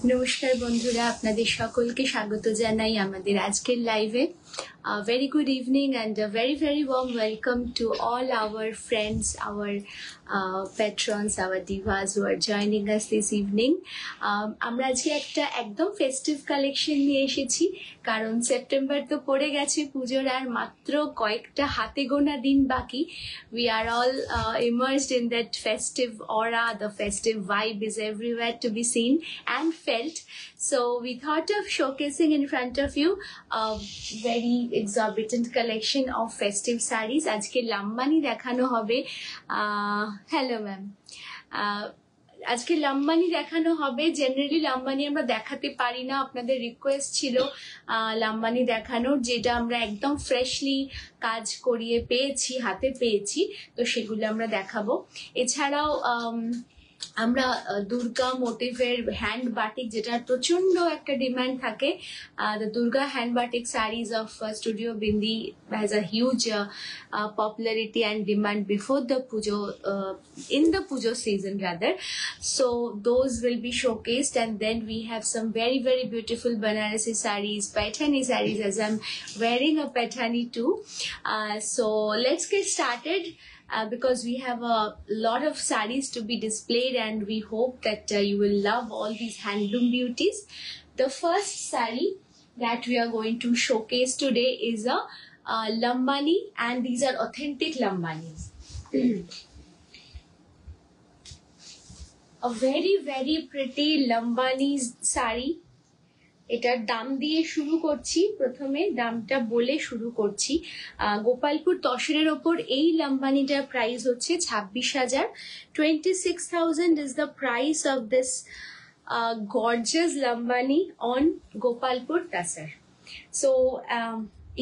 নমস্কার বন্ধুরা, আপনাদের সকলকে স্বাগত জানাই আমাদের আজকের লাইভে। Very good evening and a very very warm welcome to all our friends, our patrons, our divas who are joining us this evening. আমরা আজকে একটা একদম ফেস্টিভ কালেকশন নিয়ে এসেছি, কারণ সেপ্টেম্বর তো পড়ে গেছে, পুজোর আর মাত্র কয়েকটা হাতে গোনা দিন বাকি। We are all immersed in that festive aura. The festive vibe is everywhere to be seen and felt. So we thought of showcasing in front of you a very exorbitant collection of festive sarees. আজকে লাম্বানি দেখানো হবে। Hello ma'am, আজকে লাম্বানি দেখানো হবে। Generally Lambani আমরা দেখাতে পারি না, আপনাদের রিকোয়েস্ট ছিল লাম্বানি দেখানোর, যেটা আমরা একদম ফ্রেশলি কাজ করিয়ে পেয়েছি, হাতে পেয়েছি, তো সেগুলো আমরা দেখাবো। এছাড়াও আমরা দুর্গা মোটিভের হ্যান্ড বাটিক, যেটার প্রচন্ড একটা ডিমান্ড থাকে, the Durga hand batik sarees of Studio Bindi has a huge popularity and demand before the pujo, in the pujo season rather. So those will be showcased, and then we have some very very beautiful Banarasi sarees, Paithani sarees, as I'm wearing a Paithani too. So let's get started. Because we have a lot of sarees to be displayed, and we hope that you will love all these handloom beauties. The first saree that we are going to showcase today is a Lambani, and these are authentic Lambanis. A very very pretty Lambani saree. এটার দাম দিয়ে শুরু করছি, প্রথমে দামটা বলে শুরু করছি। গোপালপুর তসরের ওপর এই লাম্বানিটার প্রাইস হচ্ছে 26,000। 26,000 is the price of this gorgeous lambani on Gopalpur Tasar. So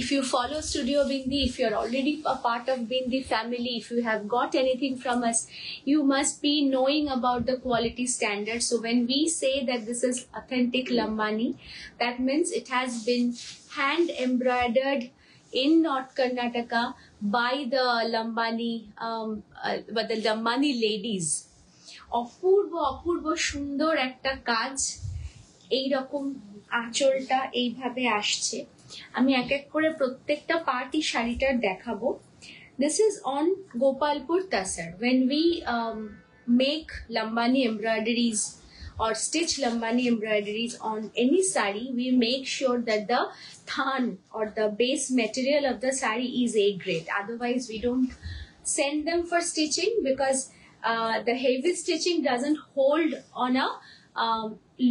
if you follow Studio Bindi, if you're already a part of Bindi family, if you have got anything from us, you must be knowing about the quality standards. So when we say that this is authentic lambani, that means it has been hand embroidered in North Karnataka by the Lambani ladies. অপূর্ব অপূর্ব সুন্দর একটা কাজ। এই রকম আঁচলটা এইভাবে আসছে। আমি এক এক করে প্রত্যেকটা পার্টি শাড়িটার দেখাবো। This is on Gopalpur Tasar. When we make Lambani embroideries or stitch Lambani embroideries on any sari, we make sure that the than or the base material of the sari is A grade. Otherwise, we don't send them for stitching, because the heavy stitching doesn't hold on a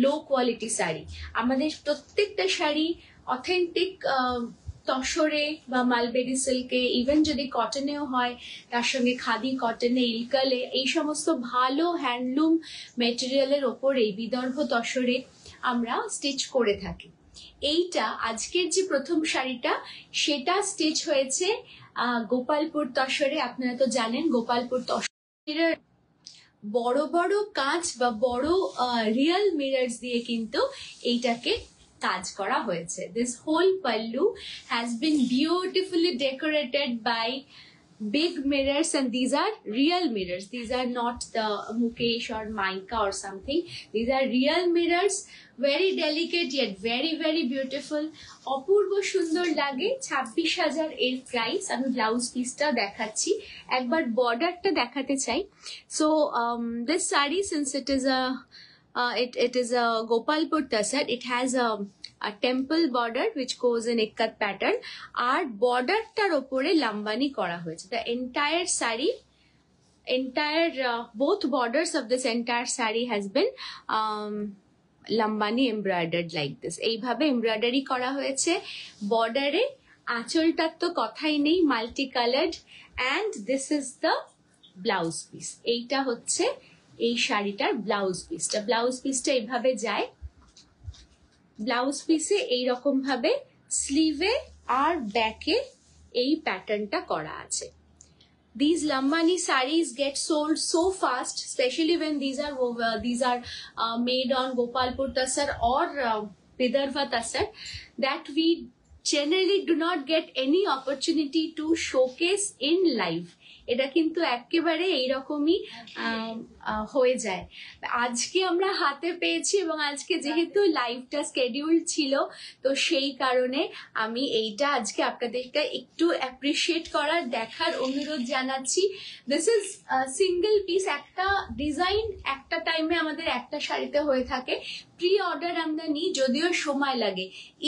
low quality sari. আমাদের প্রত্যেকটা sari authentic তসরে বা mulberry সিল্কে, even যদি কটনেও হয়, তার সঙ্গে খাদি কটনে, ইলকালে, এই সমস্ত ভালো হ্যান্ডলুম মেটেরিয়ালের ওপরেই বিদর্ভ তসরে আমরা স্টিচ করে থাকি। এইটা আজকের যে প্রথম শাড়িটা, সেটা স্টিচ হয়েছে গোপালপুর তসরে। আপনারা তো জানেন গোপালপুর তসরের বড় বড় কাঁচ বা বড় রিয়েল মিরর্স দিয়ে কিন্তু এইটাকে কাজ করা হয়েছে। This whole pallu has been beautifully decorated by big mirrors, and these are real mirrors. These are not the Mukesh or Mica or something. These are real mirrors, very delicate yet very very beautiful. অপূর্ব সুন্দর লাগে। 26,000 এর price. আমি blouse পিসটা দেখাচ্ছি, একবার বর্ডারটা দেখাতে চাই। So this saree, since it is a Gopalpur Tasar, it has a temple border which goes in ikkat pattern, আর বর্ডারটার ওপরে লাম্বানি করা হয়েছে। The entire saree, both borders of this entire saree has been Lambani embroidered like this. এইভাবে embroidery করা হয়েছে বর্ডারে। আঁচলটার তো কথাই নেই, multi coloured, and this is the blouse piece. এইটা হচ্ছে এই শাড়িটার ব্লাউজ পিসটা। ব্লাউজ পিসটা এইভাবে যায়, ব্লাউজ পিসে এইরকম ভাবে স্লিভে আর ব্যাকে এই প্যাটার্নটা করা আছে। These Lambani sarees get sold so fast, especially when these are made on Gopalpur Tasar or Vidarbha Tasar, that we generally do not get any opportunity to showcase in live. এটা কিন্তু একেবারে এইরকমই হয়ে যায়। আজকে আমরা হাতে পেয়েছি এবং আজকে যেহেতু লাইভটা স্কেডিউল ছিল, তো সেই কারণে আমি এইটা আজকে আপনাদেরকে একটু অ্যাপ্রিসিয়েট করার, দেখার অনুরোধ জানাচ্ছি। দিস ইজ সিঙ্গেল পিস, একটা ডিজাইন একটা টাইমে আমাদের একটা শাড়িতে হয়ে থাকে। প্রি অর্ডার আমরা নিই, যদিও সময় লাগে।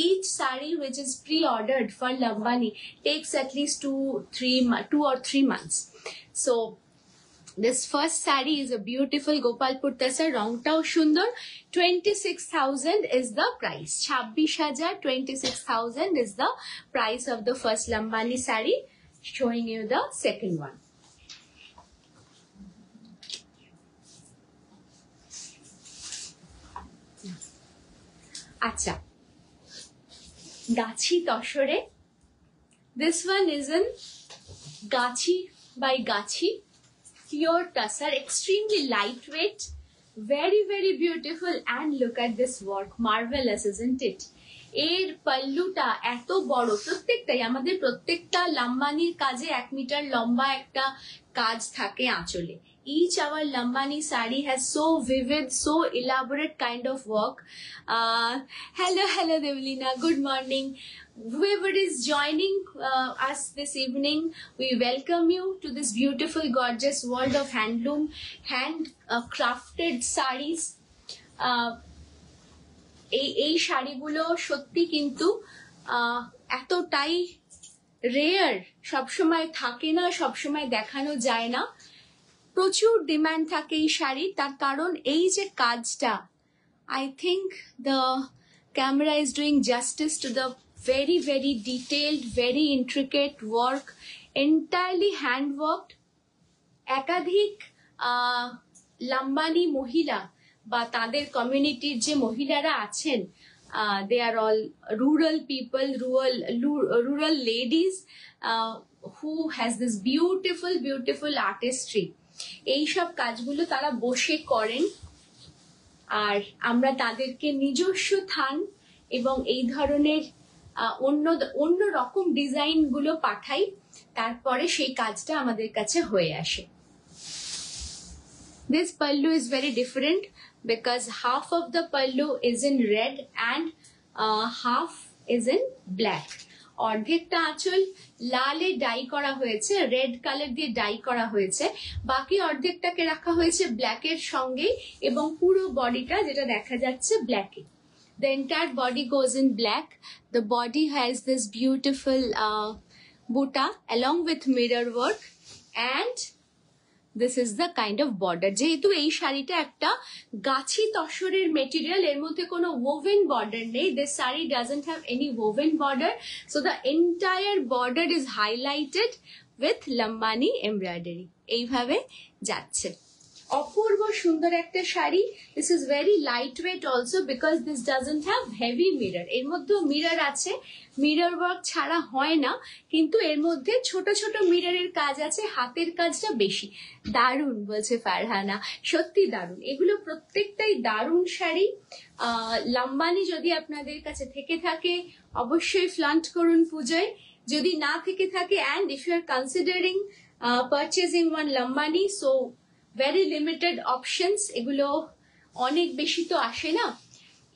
Each sari which is pre-ordered for Lambani takes at least 2 or 3 months. So this first saree is a beautiful Gopalpur Tasar, rongtao shundor. 26,000 is the price. 26,000, 26,000 is the price of the first Lambani saree. Showing you the second one. Acha. Gachi Toshore. This one is in Gachi by Gachi. Pure Tassar, extremely lightweight, very, very beautiful. And look at this work, marvelous, isn't it? এর পাল্লুটা এত বড়, প্রত্যেকটাই আমাদের প্রত্যেকটা লাম্বানির কাজে 1 metre লম্বা একটা কাজ থাকে আঁচলে। Each our Lambani sari has so vivid, so elaborate kind of work. Hello Devlina, good morning. Whoever is joining us this evening, we welcome you to this beautiful, gorgeous world of handloom, hand crafted sarees. এই শাড়িগুলো সত্যি কিন্তু এতটাই rare, সবসময় থাকে না, সবসময় দেখানো যায় না। প্রচুর ডিমান্ড থাকে এই শাড়ির, তার কারণ এই যে কাজটা, I think the camera is doing justice to the very, very detailed, very intricate work, entirely hand worked. একাধিক লাম্বানি মহিলা বা তাদের কমিউনিটির যে মহিলারা আছেন, they are all rural people, rural ladies who has this beautiful, beautiful artistry. এইসব কাজগুলো তারা বসে করেন, আর আমরা তাদেরকে নিজস্ব থান এবং এই ধরনের অন্য রকম ডিজাইন গুলো পাঠাই, তারপরে সেই কাজটা আমাদের কাছে হয়ে আসে। This pallu is very different because half of the pallu is in red and half is in black. অর্ধেকটা আঁচল লালে ডাই করা হয়েছে, রেড কালার দিয়ে ডাই করা হয়েছে, বাকি অর্ধেকটাকে রাখা হয়েছে ব্ল্যাকের সঙ্গে এবং পুরো বডিটা যেটা দেখা যাচ্ছে ব্ল্যাকে। The entire body goes in black. The body has this beautiful buta along with mirror work, and this is the kind of border. যেহেতু এই শাড়িটা একটা গাছি তসরের মেটেরিয়াল, এর মধ্যে কোনো woven border নেই, this saree doesn't have any woven border, so the entire border is highlighted with Lambani embroidery. এইভাবে যাচ্ছে, অপূর্ব সুন্দর একটা sari. This is very light weight also because this doesn't have heavy mirror. এর মধ্যেও মিরর আছে, mirror work ছাড়া হয় না, কিন্তু এর মধ্যে ছোট ছোট মিররের কাজ আছে, হাতের কাজটা বেশি। দারুণ বলছে ফারহানা, সত্যি দারুণ, এগুলো প্রত্যেকটাই দারুণ শাড়ি। লাম্বানি যদি আপনাদের কাছে থেকে থাকে অবশ্যই ফ্লান্ট করুন পুজোয়, যদি না থেকে থাকে and if you are considering purchasing one Lambani, so very limited options, এগুলো অনেক বেশি তো আসে না।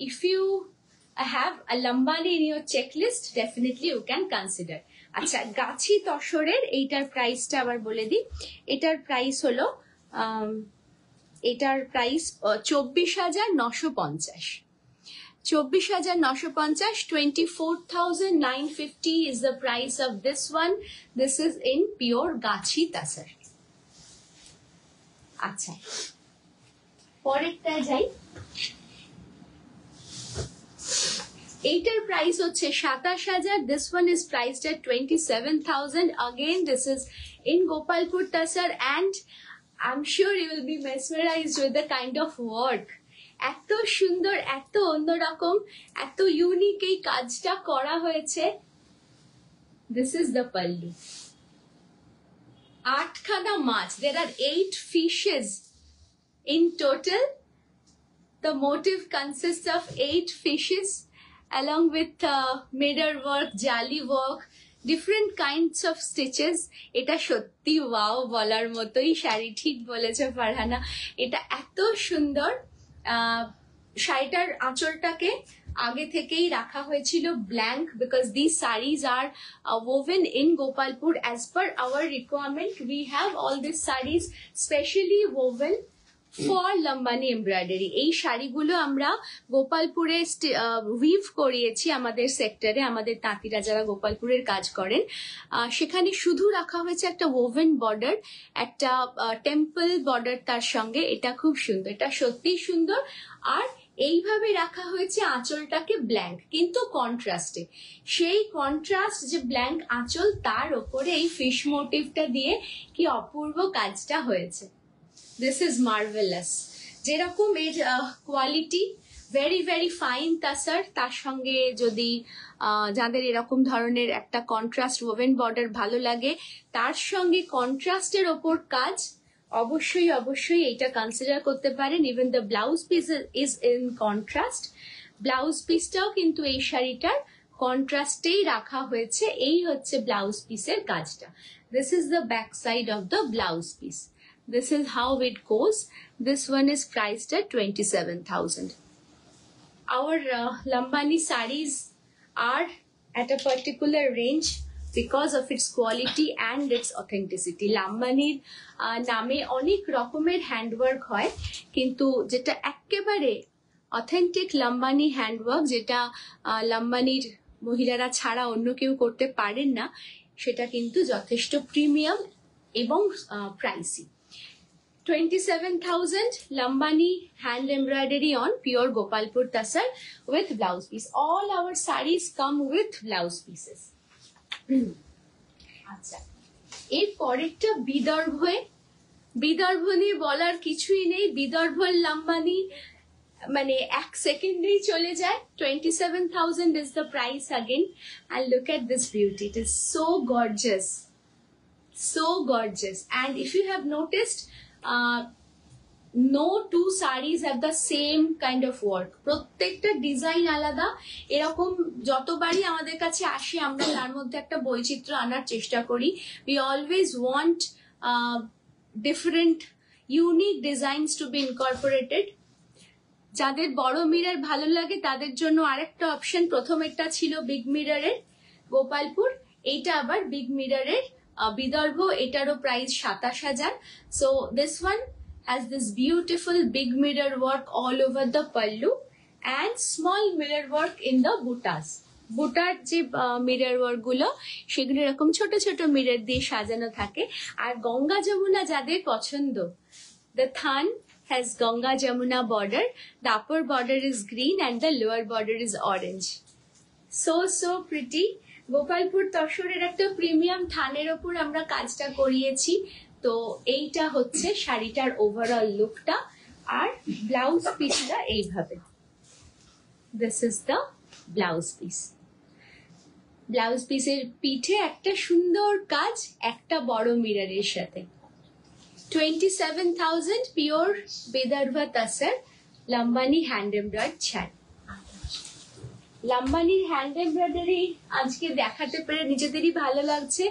If you have a Lambani in your checklist, definitely you can consider. আচ্ছা, গাছি তসরের এইটার প্রাইসটা আবার বলে দিই। এটার প্রাইস হলো 24,950। 24,950, 24,950 is the price of this one. This is in pure গাছি তাসার। আচ্ছা, পরেরটা যাই। এইটার প্রাইস হচ্ছে 27,000। This one is priced at 27,000. Again, this is in Gopalpur Tasar, and I'm sure you will be mesmerized with the kind of work. এত সুন্দর, এত অন্যরকম, এত ইউনিক এই কাজটা করা হয়েছে। This is the pallu. 8খানা মাছ, there are 8 fishes in total. The motif consists of 8 fishes along with mirror work, jali work, different kinds of stitches. এটা সত্যি ওয়াও বলার মতোই শাড়ি, ঠিক বলেছে ফারহানা, এটা এত সুন্দর। শাড়িটার আঁচলটাকে আগে থেকেই রাখা হয়েছিল blank, because this saris are woven in Gopalpur as per our requirement. We have all these sarees specially woven for Lambani embroidery. এই শাড়িগুলো আমরা গোপালপুরে উইভ করিয়েছি আমাদের সেক্টরে, আমাদের তাঁতিরা যারা গোপালপুরের কাজ করেন সেখানে শুধু রাখা হয়েছে একটা ওভেন বর্ডার, একটা টেম্পল বর্ডার তার সঙ্গে। এটা খুব সুন্দর, এটা সত্যিই সুন্দর। আর এইভাবে রাখা হয়েছে আঁচলটাকে ব্ল্যাঙ্ক, কিন্তু কন্ট্রাস্টে। সেই কন্ট্রাস্ট যে ব্ল্যাঙ্ক আঁচল, তার ওপরে এই ফিশ মোটিভটা দিয়ে কি অপূর্ব কাজটা হয়েছে। This is marvellous. যেরকম এর কোয়ালিটি ভেরি ভেরি ফাইন তাসার, তার সঙ্গে যদি যাদের এরকম ধরনের একটা কন্ট্রাস্ট ওভেন বর্ডার ভালো লাগে, তার সঙ্গে কন্ট্রাস্টের ওপর কাজ, অবশ্যই অবশ্যই এইটা কনসিডার করতে পারেন। Even the blouse piece is in contrast. Blouse পিসটাও কিন্তু এই শাড়িটার কন্ট্রাস্টেই রাখা হয়েছে। এই হচ্ছে ব্লাউজ পিসের কাজটা। This is the back side of the blouse piece. This is how it goes. This one is priced at 27,000. Our Lambani sarees are at a particular range because of its quality and its authenticity. Lambaniর নামে অনেক রকমের handwork হয়, কিন্তু যেটা একেবারে authentic Lambani handwork, যেটা লাম্বানির মহিলারা ছাড়া অন্য কেউ করতে পারেন না, সেটা কিন্তু যথেষ্ট প্রিমিয়াম এবং pricey. 27,000 Lambani hand embroidery on pure Gopalpur Tasar with blouse piece. All our sarees come with blouse pieces. আচ্ছা, এর পরেরটা বিদর্ভে। বিদর্ভ নিয়ে বলার কিছুই নেই। বিদর্ভর লাম্বানি মানে এক সেকেন্ডেই চলে যায়। 27,000 is the price again. And look at this beauty. It is so gorgeous. So gorgeous. And if you have noticed, no two sarees have the same kind of work. প্রত্যেকটা ডিজাইন আলাদা। এরকম যতবারই আমাদের কাছে আসে আমরা তার মধ্যে একটা বৈচিত্র্য আনার চেষ্টা করি। We always want different unique designs to be incorporated. যাদের বড় মিরর ভালো লাগে তাদের জন্য আরেকটা অপশন। প্রথমেরটা ছিল বিগ মিররের গোপালপুর, এইটা আবার বিগ মিররের বিদর্ভ। এটারও price 27,000. So this one has this beautiful big mirror work all over the pallu and small mirror work in the butas. বুটার যে মিরর ওয়ার্ক গুলো, সেগুলো এরকম ছোট ছোট মিরর দিয়ে সাজানো থাকে। আর গঙ্গা যমুনা যাদের পছন্দ, the than has Ganga Jamuna border. The upper border is green and the lower border is orange. So pretty. Gopalpur তসরের একটা প্রিমিয়াম থানের ওপর আমরা কাজটা করিয়েছি। তো এইটা হচ্ছে শাড়িটার ওভারঅল লুকটা। আর ব্লাউজ পিসটা এইভাবে। This is the blouse piece. Blouse পিসের পিঠে একটা সুন্দর কাজ, একটা বড় মিররের সাথে। 27,000 পিওর বেদারভা তাসার লাম্বানি হ্যান্ড এমব্রয়েড শাড়ি। লাম্বানির হ্যান্ড এমব্রয়ডারি আজকে দেখাতে পেরে নিজেদেরই ভালো লাগছে।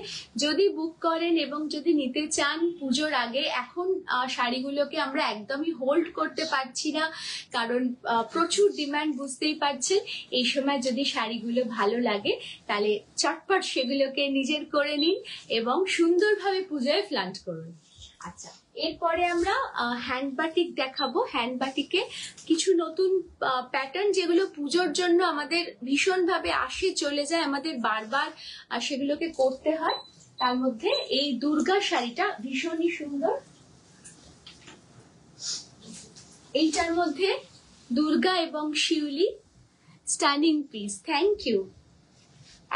যদি বুক করেন এবং যদি নিতে চান পুজোর আগে, এখন শাড়িগুলোকে আমরা একদমই হোল্ড করতে পারছি না, কারণ প্রচুর ডিমান্ড, বুঝতেই পারছেন। এই সময় যদি শাড়িগুলো ভালো লাগে তাহলে চটপট সেগুলোকে নিজের করে নিন এবং সুন্দরভাবে পুজোয় ফ্লান্ট করুন। আচ্ছা, এরপরে আমরা হ্যান্ড বাটিক দেখাবো। হ্যান্ড বাটিকে কিছু নতুন প্যাটার্ন যেগুলো পুজোর জন্য আমাদের ভীষণভাবে আসে চলে যায়, আমাদের বারবার সেগুলোকে করতে হয়। তার মধ্যে এই দুর্গা শাড়িটা ভীষণই সুন্দর। এইটার মধ্যে দুর্গা এবং শিউলি, stunning piece. Thank you.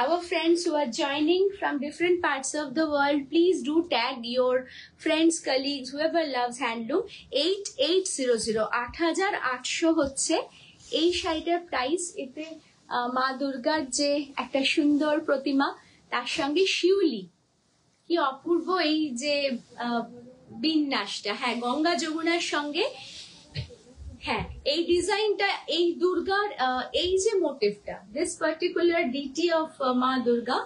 Our friends who are joining from different parts of the world, please do tag your friends, colleagues, whoever loves handloom. 8800 8800 হচ্ছে এই শাড়িটার প্রাইস। এতে মা দুর্গার যে একটা সুন্দর প্রতিমা, তার সঙ্গে শিউলি, কি অপূর্ব এই যে বিন্যাসটা। হ্যাঁ, গঙ্গা যমুনার সঙ্গে। হ্যাঁ, এই ডিজাইনটা, এই দুর্গার এই যে মোটিভটা, দিস পার্টিকুলার ডিটি অফ মা Durga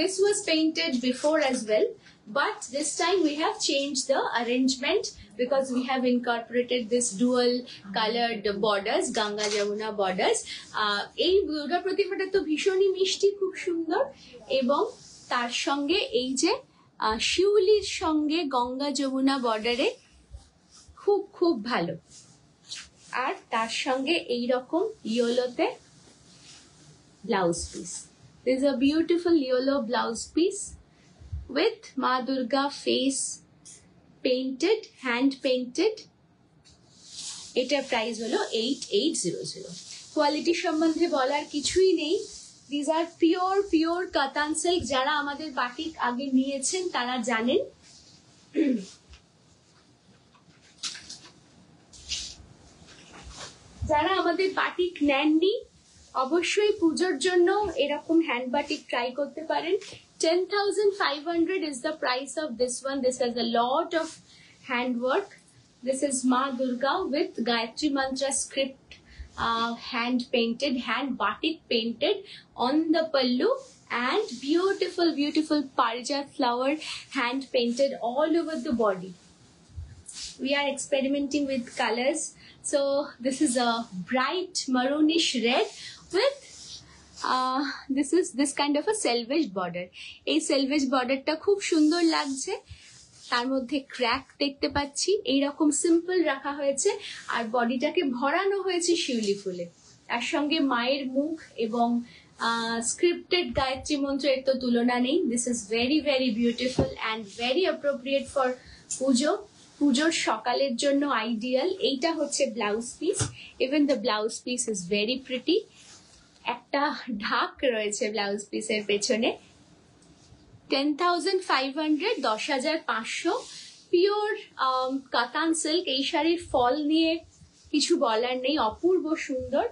This was painted before as well, but this time we have changed the arrangement because we have incorporated this dual colored borders, Ganga Jamuna borders. এই দুর্গা প্রতিমাটা তো ভীষণই মিষ্টি, খুব সুন্দর, এবং তার সঙ্গে এই যে শিউলির সঙ্গে গঙ্গা যমুনা বর্ডারে খুব খুব ভালো। আর তার সঙ্গে এই রকম ইয়েলোতে blouse piece. This is a beautiful yellow blouse piece with Ma Durga face painted, hand painted. এটার প্রাইস হলো 8800। কোয়ালিটি সম্বন্ধে বলার কিছুই নেই। These are pure কাতান সিল্ক। যারা আমাদের বাটিক আগে নিয়েছেন তারা জানেন। যারা আমাদের বাটিক নেননি অবশ্যই পুজোর জন্য এরকম হ্যান্ড বাটিক ট্রাই করতে পারেন। 10,500 is the price of this one. This has a lot of handwork. This is Ma Durga with Gayatri Mantra script, hand painted, hand batik painted on the pallu, and beautiful parijat flower hand painted all over the body. We are experimenting with colors. So this is a bright maroonish red with this kind of a selvage border. এই selvage borderটা খুব সুন্দর লাগছে। তার মধ্যে crack দেখতে পাচ্ছি, এইরকম simple রাখা হয়েছে, আর বডিটাকে ভরানো হয়েছে শিউলি ফুলে। তার সঙ্গে মায়ের মুখ এবং স্ক্রিপ্টেড গায়ত্রী মন্ত্রের তো তুলনা নেই। This is very beautiful and very appropriate for পুজো। পুজোর সকালের জন্য আইডিয়াল। এইটা হচ্ছে blouse piece. Even the blouse piece is very pretty. একটা ঢাক রয়েছে ব্লাউজ পিসের পেছনে। 10,500, 10,500 পিওর কাতান সিল্ক। এই শাড়ির ফল নিয়ে কিছু বলার নেই, অপূর্ব সুন্দর,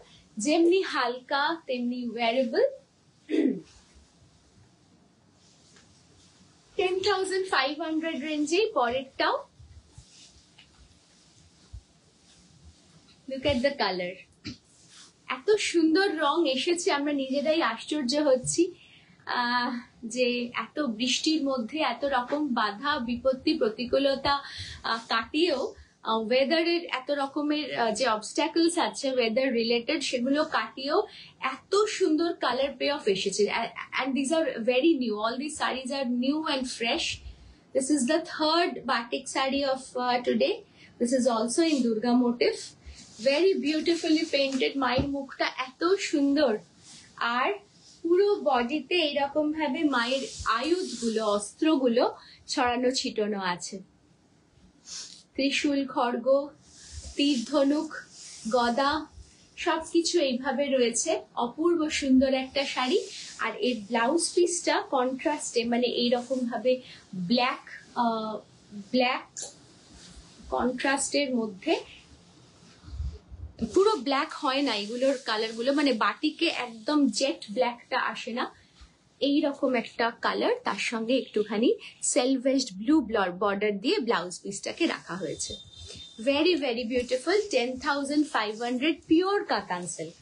যেমনি হালকা তেমনি wearable. 10,500 রেঞ্জেই পরেরটাও। Look at the color. এত সুন্দর রং এসেছে, আমরা নিজেরাই আশ্চর্য হচ্ছি যে এত বৃষ্টির মধ্যে এত রকম বাধা বিপত্তি প্রতিকূলতা কাটিয়েও ওয়েদারের এত রকমের যে অবস্ট্যাকলস আছে ওয়েদার রিলেটেড, সেগুলো কাটিয়েও এত সুন্দর কালার পে অফ এসেছে। And this are very new, all this saris are new and fresh. This is the third batik sari of today. This is also in Durga motif. Very beautifully painted. মায়ের মুখটা এত সুন্দর, আর পুরো বডিতে এইরকম ভাবে মায়ের আয়ুধগুলো, অস্ত্রগুলো ছড়ানো ছিটানো আছে। ত্রিশূল, খড়গ, তীর, ধনুক, গদা সবকিছু এইভাবে রয়েছে। অপূর্ব সুন্দর একটা শাড়ি। আর এর ব্লাউজ পিসটা কন্ট্রাস্টে, মানে এইরকম ভাবে ব্ল্যাক কন্ট্রাস্টের মধ্যে, পুরো ব্ল্যাক হয় না এগুলোর কালারগুলো, মানে বাটিকে একদম জেট ব্ল্যাকটা আসে না, এইরকম একটা কালার। তার সঙ্গে একটুখানি সেলভেজড ব্লু বর্ডার দিয়ে ব্লাউজ পিসটাকে রাখা হয়েছে। Very beautiful. 10,500 pure katan silk.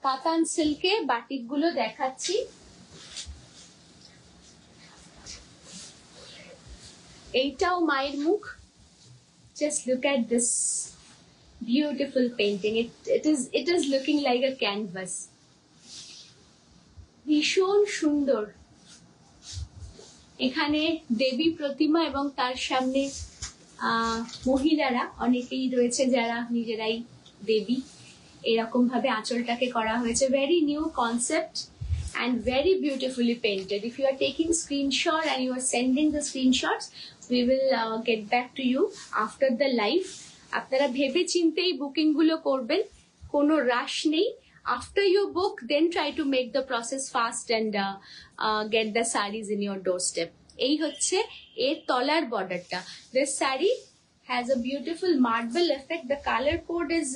কাতান সিল্কে বাটিকগুলো দেখাচ্ছি। এইটাও মায়ের মুখ। Just look at this beautiful painting. It is looking like a canvas. ভীষণ সুন্দর। এখানে দেবী প্রতিমা এবং তার সামনে মহিলারা অনেকেই রয়েছে যারা নিজেরাই দেবী। এরকম ভাবে আঁচলটাকে করা হয়েছে। Very new concept and very beautifully painted. If you are taking screenshot and you are sending the screenshots, we will get back to you after the live. আপনারা ভেবে চিন্তেই বুকিং গুলো করবেন, কোনো রাশ নেই। After you book, then try to make the process fast and get the sarees in your doorstep. এই হচ্ছে এর তলার বর্ডারটা। This saree has a beautiful marble effect. The color code is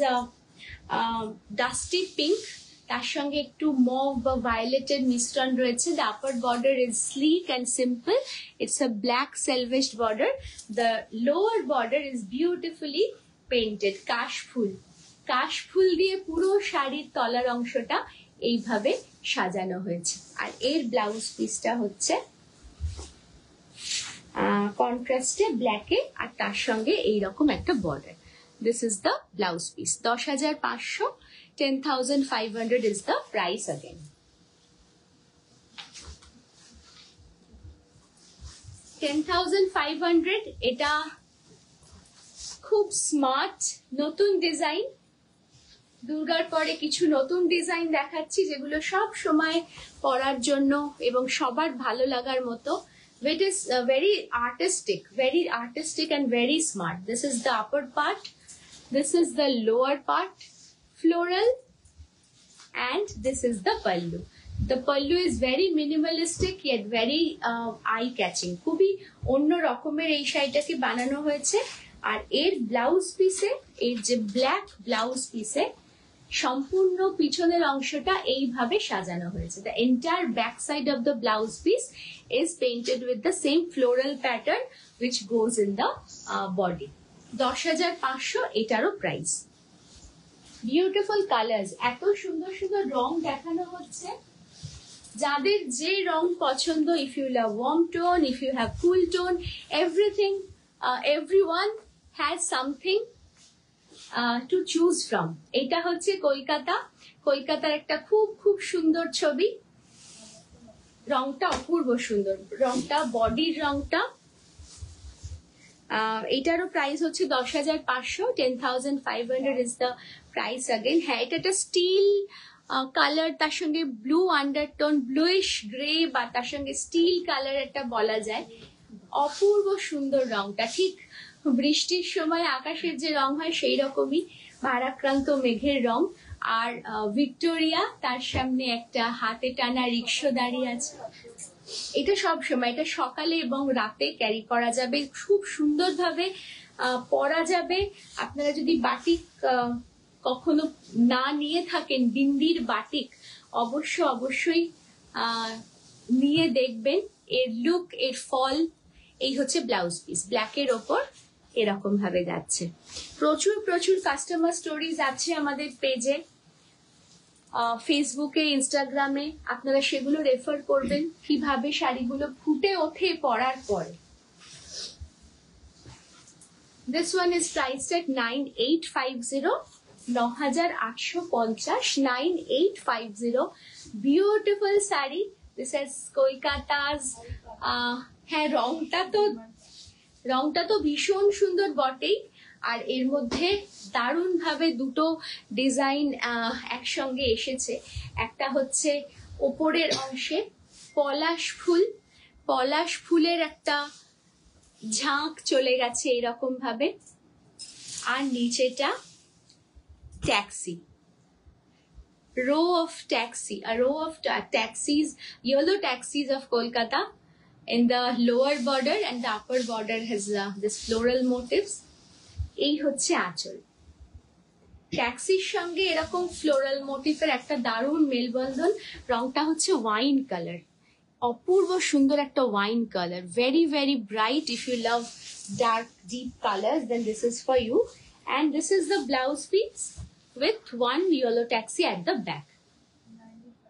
dusty pink. তার সঙ্গে একটু মভ বা ভায়োলেটের মিশ্রণ রয়েছে। The upper border is sleek and simple. It's a black selvaged border. The lower border is beautifully painted. কাশফুল দিয়ে পুরো শাড়ির তলার অংশটা এইভাবে সাজানো হয়েছে। আর এর ব্লাউজ পিসটা হচ্ছে কন্ট্রাস্টে ব্ল্যাকে, আর তার সঙ্গে এইরকম একটা border. This is the blouse piece. 10,500, 10,500 is the price again. 10,500 এটা খুব স্মার্ট নতুন ডিজাইন। দুর্গার পরে কিছু নতুন ডিজাইন দেখাচ্ছি যেগুলো সব সময় পরার জন্য এবং সবার ভালো লাগার মতো। It is very artistic and very smart. This is the upper part, this is the lower part, floral, and this is the pallu. The pallu is very minimalistic yet very eye catching. খুবই অন্য রকমের এই শাড়িটাকে বানানো হয়েছে। আর এর blouse পিসে, এর যে ব্ল্যাক ব্লাউজ পিসে সম্পূর্ণ পিছনের অংশটা এইভাবে সাজানো হয়েছে। The entire back side of the blouse piece is painted with the same floral pattern which goes in the body. 10,500 এটারও প্রাইস। বিউটিফুল কালার্স, এত সুন্দর সুন্দর রং দেখানো হচ্ছে। যাদের যে রং পছন্দ, if you love warm tone, if you have cool tone, everything, everyone has something to choose from. এটা হচ্ছে কলকাতার একটা খুব খুব সুন্দর ছবি। রংটা অপূর্ব সুন্দর, রংটা বডির রংটা। এটারও প্রাইস হচ্ছে 10,500, 10,500 is the price again. হ্যাঁ, এটা একটা স্টিল কালার, তার সঙ্গে ব্লু আন্ডারটোন, ব্লুইশ গ্রে বা তার সঙ্গে স্টিল কালার একটা বলা যায়। অপূর্ব সুন্দর রংটা, ঠিক বৃষ্টির সময় আকাশের যে রং হয় সেই রকমই ভারাক্রান্ত মেঘের রং। আর ভিক্টোরিয়া, তার সামনে একটা হাতে টানা রিক্সা দাঁড়িয়ে আছে। এটা সব সময়, এটা সকালে এবং রাতে ক্যারি করা যাবে, খুব সুন্দরভাবে পরা যাবে। আপনারা যদি বাটিক কখনো না নিয়ে থাকেন, বিন্দির বাটিক, অবশ্যই নিয়ে দেখবেন। এর লুক, এর ফল। এই হচ্ছে ব্লাউজ পিস, ব্ল্যাকের ওপর এরকম ভাবে যাচ্ছে। প্রচুর কাস্টমার স্টোরিজ আছে আমাদের পেজে, ফেসবুকে, ইনস্টাগ্রামে। আপনারা সেগুলো রেফার করবেন, কিভাবে শাড়িগুলো ফুটে ওঠে পরার পরে। This one is priced at 9,850, 9,850, 9,850. Beautiful sari. This is Kolkata's, হ্যাঁ, রংটা তো ভীষণ সুন্দর বটেই। আর এর মধ্যে দারুণ ভাবে দুটো ডিজাইন একসঙ্গে এসেছে। একটা হচ্ছে ওপরের অংশে পলাশ ফুলের একটা ঝাঁক চলে গেছে এরকম ভাবে, আর নিচেটা taxi, row of taxis, yellow taxis of Kolkata. In the lower border and the upper border has this floral motifs. এই হচ্ছে আঁচল। ট্যাক্সির সঙ্গে এরকম ফ্লোরাল মোটিফের একটা দারুণ মেলবন্ধন। রংটা হচ্ছে ওয়াইন কালার, অপূর্ব সুন্দর একটা wine colour, very very bright. If you love dark deep colours then this is for you. And this is the blouse piece with one yellow taxi at the back.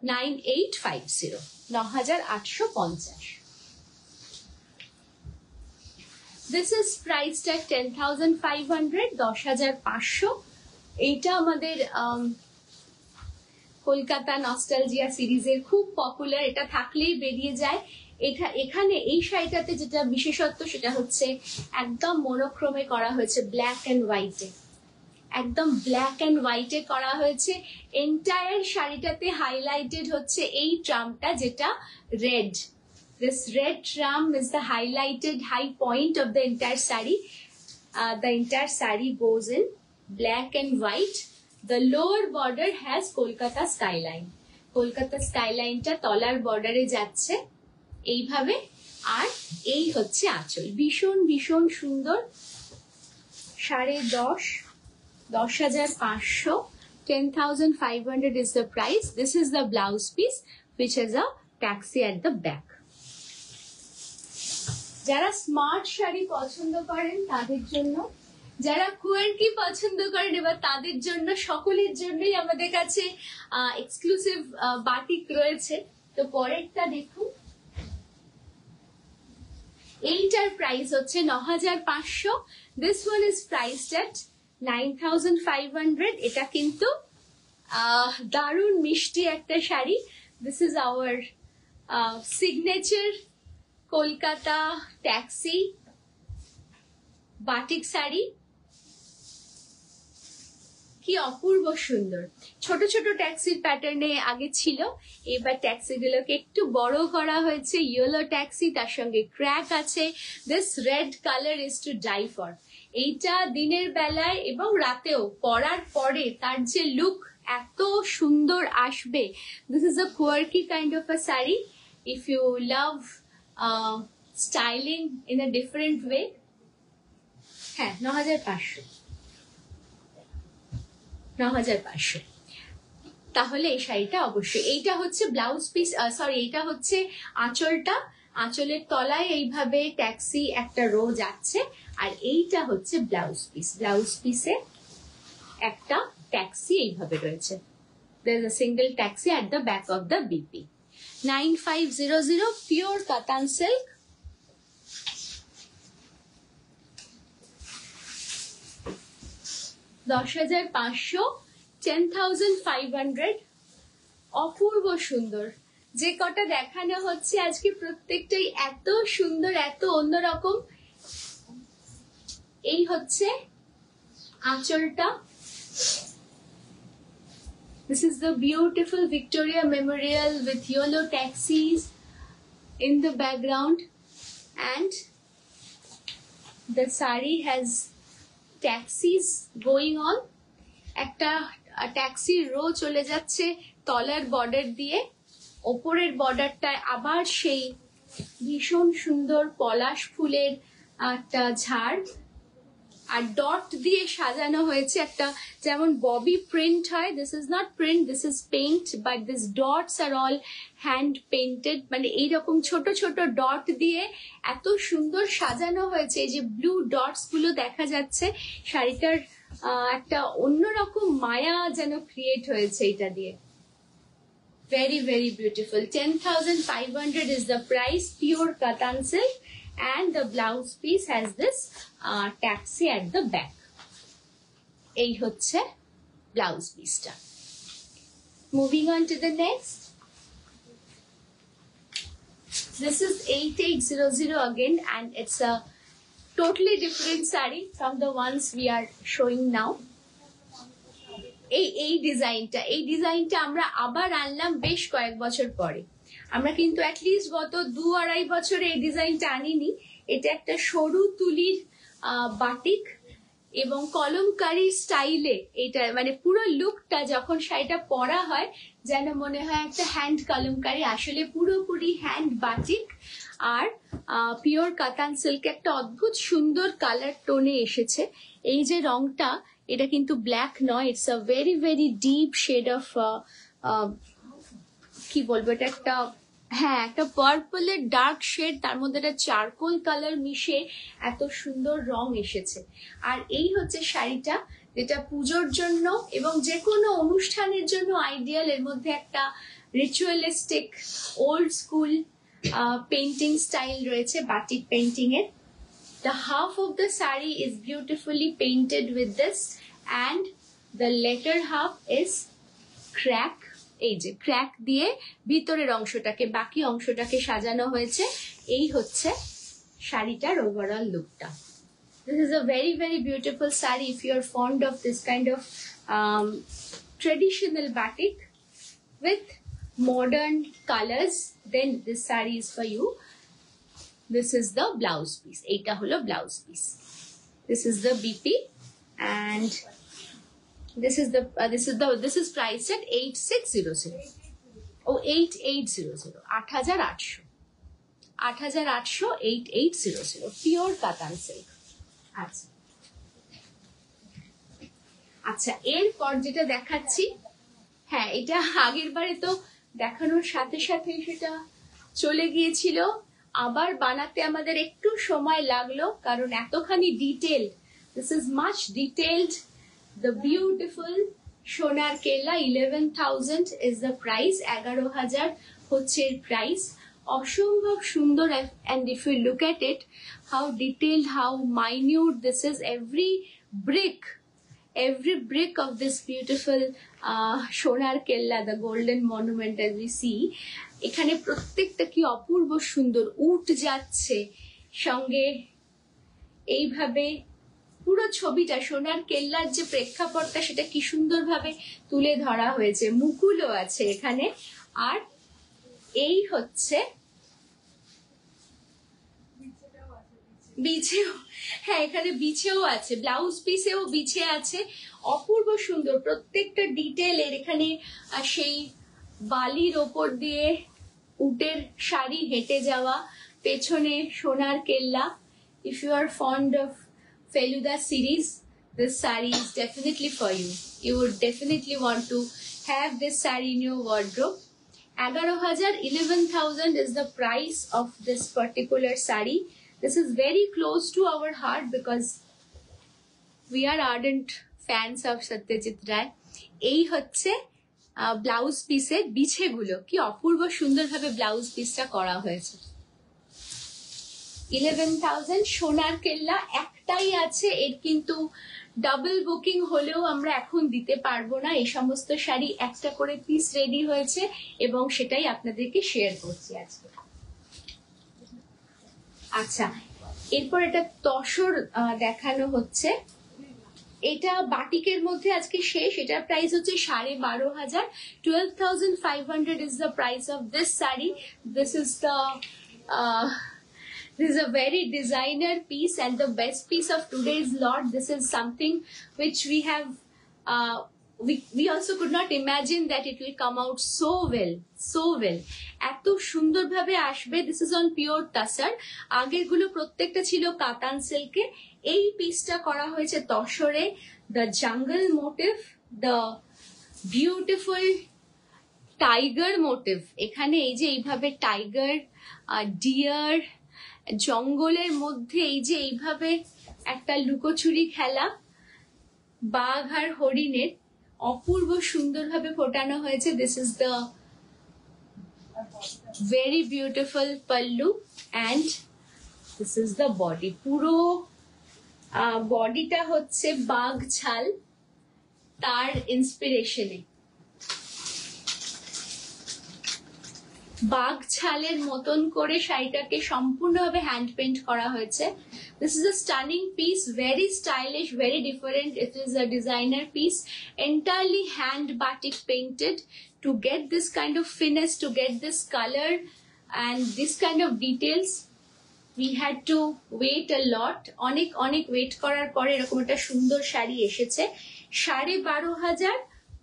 9,850, 9,850. This is priced at 10,500, 10,500. এইটা আমাদের Kolkata nostalgia সিরিজের খুব popular, এটা থাকলেই বেরিয়ে যায়। এখানে এই শাড়িটাতে যেটা বিশেষত্ব সেটা হচ্ছে একদম মনোক্রমে করা হয়েছে, ব্ল্যাক অ্যান্ড হোয়াইটে, একদম ব্ল্যাক অ্যান্ড হোয়াইটে করা হয়েছে। এন্টায়ার শাড়িটাতে হাইলাইটেড হচ্ছে এই ট্রামটা, যেটা red. This red tram is the highlighted high point of the entire saree. The entire saree goes in black and white. The lower border has Kolkata skyline. Kolkata skyline ta tolar border e jacche এইভাবে। আর এই হচ্ছে আঁচল, ভীষণ সুন্দর। 10,500, 10,500, 10,500 is the price. This is the blouse piece which has a taxi at the back. যারা smart sari পছন্দ করেন তাদের জন্য যারা কুয়ার্কি পছন্দ করেন এবার তাদের জন্য, সকলের জন্যই আমাদের কাছে এক্সক্লুসিভ বাটিক রয়েছে। তো পরেরটা দেখুন, এইটার প্রাইস হচ্ছে ৯৫০০। দিস ওয়ান ইজ প্রাইসড এট ৯৫০০। এটা কিন্তু দারুণ মিষ্টি একটা sari. This is our signature Kolkata taxi batik sari. কি অপূর্ব সুন্দর। ছোট ছোট ট্যাক্সির প্যাটার্নে আগে ছিল, এবার ট্যাক্সিগুলোকে একটু বড় করা হয়েছে। ইয়েলো ট্যাক্সি, তার সঙ্গে ক্র্যাক আছে। This red colour is to die for. এইটা দিনের বেলায় এবং রাতেও পরার পরে তার যে লুক এত সুন্দর আসবে। This is a quirky kind of a sari. If you love styling in a different way. হ্যাঁ, ৯৫০০। ৯৫০০। তাহলে এই শাড়িটা অবশ্যই। এইটা হচ্ছে ব্লাউজ পিস, সরি এইটা হচ্ছে আঁচলটা। আঁচলের তলায় এইভাবে ট্যাক্সি একটা রো যাচ্ছে, আর এইটা হচ্ছে ব্লাউজ পিস। ব্লাউজ পিসে একটা ট্যাক্সি এইভাবে রয়েছে। there is a single taxi at the back of the BP. 9500 pure cotton silk. $১০,৫০০, 10,500। অপূর্ব সুন্দর। যে কটা দেখানো হচ্ছে আজকে প্রত্যেকটাই এত সুন্দর, এত অন্যরকম। এই হচ্ছে আঁচলটা। This is the beautiful Victoria Memorial with yellow taxis in the background, and the sari has taxis going on. একটা ট্যাক্সি রো চলে যাচ্ছে তলার বর্ডার দিয়ে, ওপরের বর্ডারটায় আবার সেই ভীষণ সুন্দর পলাশ ফুলের একটা ঝাড়, আর ডট দিয়ে সাজানো হয়েছে একটা, যেমন ববি প্রিন্ট হয়। This is not print, this is paint, but this dots are all hand painted. মানে এইরকম ছোট ছোট ডট দিয়ে এত সুন্দর সাজানো হয়েছে। এই যে ব্লু ডটস গুলো দেখা যাচ্ছে, শাড়িটার একটা অন্যরকম মায়া যেন ক্রিয়েট হয়েছে এটা দিয়ে। Very, very beautiful. 10,500 is the price, pure cotton silk, and the blouse piece has this taxi at the back. এই হচ্ছে ব্লাউজ পিসটা। Moving on to the next. This is 8800 again, and it's a totally different saree from the ones we are showing now. এই ডিজাইনটা আমরা আবার আনলাম বেশ কয়েক বছর পরে। আমরা কিন্তু অ্যাটলিস্ট গত ২-২.৫ বছরে এই ডিজাইনটা আনিনি। এটা একটা সরু তুলির বাটিক এবং কলমকারী স্টাইলে। এটা মানে পুরো লুকটা যখন শাড়িটা পরা হয় যেন মনে হয় একটা হ্যান্ড কলমকারী, আসলে পুরোপুরি হ্যান্ড বাটিক। আর পিওর কাতান সিল্ক একটা অদ্ভুত সুন্দর কালার টোনে এসেছে। এই যে রংটা, এটা কিন্তু ব্ল্যাক নয়, it's a very very deep shade of, কি বলবো, এটা একটা, হ্যাঁ, একটা পার্পলের ডার্ক শেড, তার মধ্যে একটা চারকোল কালার মিশে এত সুন্দর রং এসেছে। আর এই হচ্ছে শাড়িটা, যেটা পুজোর জন্য এবং যে কোনো অনুষ্ঠানের জন্য আইডিয়াল। এর মধ্যে একটা ritualistic old school painting style রয়েছে, বাটিক পেইন্টিং এর। The half of the saree is beautifully painted with this, and the latter half is crack. এই যে ক্র্যাক দিয়ে ভিতরের অংশটাকে, বাকি অংশটাকে সাজানো হয়েছে। এই হচ্ছে শাড়িটার ওভারঅল লুকটা। This is a very very beautiful saree. If you are fond of this kind of traditional batik with modern colors, then this saree is for you. This is the blouse piece. Eta holo blouse piece. This is the BP, and this is priced at 8600. Oh, 8800. 8800. 8800, 8800. Pure cotton silk. আচ্ছা, এরপর যেটা দেখাচ্ছি, হ্যাঁ, এটা আগের বারে তো দেখানোর সাথে সাথে সেটা চলে গিয়েছিল। আবার বানাতে আমাদের একটু সময় লাগলো, কারণ এতখানি detail This is much detailed. The beautiful সোনার কেল্লা 11,000 is the price. 11,000 হচ্ছে এর প্রাইস। অসম্ভব সুন্দর, and if you look at it, how detailed, how minute this is. Every brick of this beautiful সোনার কেল্লা, the golden monument as we see, এখানে প্রত্যেকটা কি অপূর্ব সুন্দর, উট যাচ্ছে সঙ্গে, এইভাবে পুরো ছবিটা, সোনার কেল্লার যে প্রেক্ষাপটটা সেটা কি সুন্দরভাবে তুলে ধরা হয়েছে। মুকুলও আছে এখানে, আর এই হচ্ছে বিছেও, হ্যাঁ এখানে বিছেও আছে, ব্লাউজ পিসেও বিছে আছে। অপূর্ব সুন্দর প্রত্যেকটা ডিটেল এর। এখানে সেই বালির ওপর দিয়ে উটের শাড়ি হেঁটে যাওয়া, পেছনে সোনার কেল্লা। If you are fond of Feluda series, this saree is definitely for you. You would definitely want to have this saree in your wardrobe. 11,000, 11,000 is the price of this particular saree. This is very close to our heart because we are ardent fans of Satyajit Ray. এই হচ্ছে blouse পিসের বিছেগুলো, কি অপূর্ব সুন্দরভাবে blouse পিসটা করা হয়েছে। 11,000 সোনার কেল্লা একটাই আছে, এর কিন্তু ডাবল বুকিং হলেও আমরা এখন দিতে পারবো না। এই সমস্ত শাড়ি একটা করে পিস রেডি হয়েছে এবং সেটাই আপনাদেরকে শেয়ার করছি আজকে। আচ্ছা, এরপর এটা তসর দেখানো হচ্ছে। এটা বাটিকের মধ্যে আজকে শেষ। এটার প্রাইস হচ্ছে 12,500। 12,500 is the price of this saree. This is a very designer piece and the best piece of today's lot. This is something which we have we also could not imagine that it will come out so well. এত সুন্দরভাবে আসবে। This is on pure tassar. আগের গুলো প্রত্যেকটা ছিল কাতান সিল্কে। এই পিসটা করা হয়েছে তসরে। The jungle motif, the beautiful tiger motif. এখানে এই যে এইভাবে টাইগার, ডিয়ার, জঙ্গলের মধ্যে এই যে এইভাবে একটা লুকোচুরি খেলা, বাঘ আর হরিণের অপূর্ব সুন্দরভাবে ফোটানো হয়েছে। This is the very beautiful pallu and this is the body. পুরো বডিটা হচ্ছে বাঘ ছাল, তার ইন্সপিরেশনে বাঘ ছালের মতন করে শাড়িটাকে সম্পূর্ণভাবে হ্যান্ড পেইন্ট করা হয়েছে। This is a stunning piece, very stylish, very different. It is a designer piece, entirely hand batik painted. To get this kind of finesse, to get this color and this kind of details, we had to wait a lot. অনেক wait করার পরে এরকম একটা সুন্দর শাড়ি এসেছে। 12,500,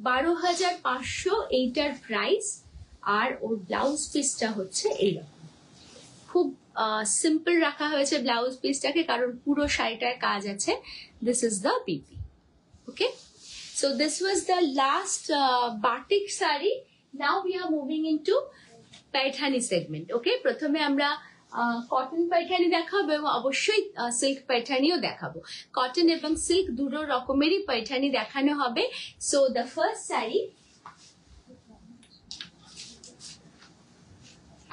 12,500 এইটার price. আর ওর blouse পিসটা হচ্ছে এইরকম, খুব সিম্পল রাখা হয়েছে ব্লাউজ পিসটাকে, কারণ পুরো শাড়িটার কাজ আছে। This is the BP. Okay, so this was the last batik sari. Now we are moving into Paithani segment. Okay, প্রথমে আমরা কটন পাইঠানি দেখাবো এবং অবশ্যই সিল্ক পাইঠানিও দেখাবো। কটন এবং সিল্ক দুটো রকমেরই পাইঠানি দেখানো হবে। সো দ্য ফার্স্ট শাড়ি,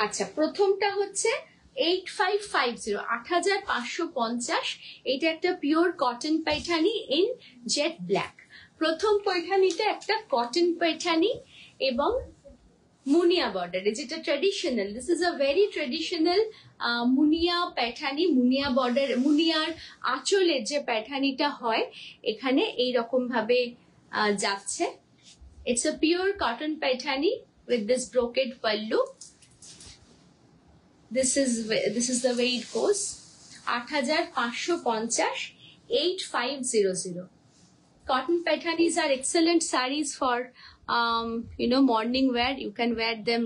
আচ্ছা প্রথমটা হচ্ছে 8550, 8,550। এটা একটা pure cotton Paithani in jet black. প্রথম পাইঠানিটা একটা কটন পাইঠানি এবং মুনিয়া বর্ডারে, যেটা traditional. This is a very traditional Muniya Paithani. Muniya border, মুনিয়ার আঁচলের যে পাইঠানিটা হয় এখানে এইরকম ভাবে যাচ্ছে। It's a pure cotton Paithani with this brocade pallu. This is the way it goes. 8,550, 8,500. Cotton paithanis are excellent sarees for morning wear. You can wear them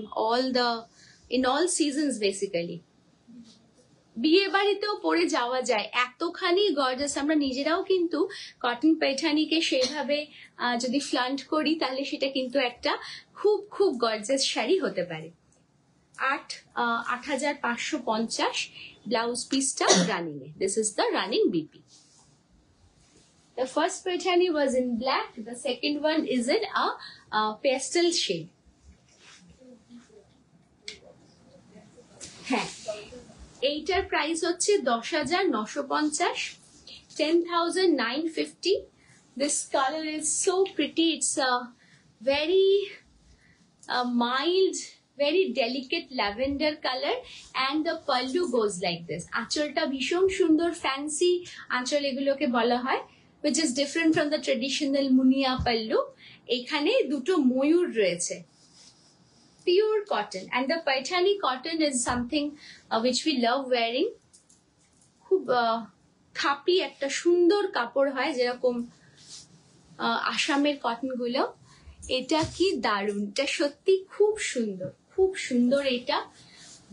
in all seasons basically. বিয়ে বাড়িতেও পরে যাওয়া যায়, এতখানি গর্জাস। আমরা নিজেরাও কিন্তু কটন পাইঠানিকে সেভাবে যদি ফ্লান্ট করি তাহলে সেটা কিন্তু একটা খুব গর্জাস শাড়ি হতে পারে। 8,550 ব্লাউজ পিসটা running A. This is the running BP. The first paithani was in black, the second one is in a pastel shade. হ্যাঁ, এইটার প্রাইস হচ্ছে 10,950, 10,950. This color is so pretty. It's a very mild, very delicate lavender color, and the pallu goes like this. আঁচলটা ভীষণ সুন্দর, fancy আঁচল এগুলোকে বলা হয়, which is different from the traditional Muniya pallu. এখানে দুটো ময়ূর রয়েছে. Pure cotton, and the Paithani cotton is something which we love wearing. খুব খাপি একটা সুন্দর কাপড় হয়, যেরকম আসামের কটন গুলো। এটা কি দারুণ, এটা সত্যি খুব সুন্দর, খুব সুন্দর। এটা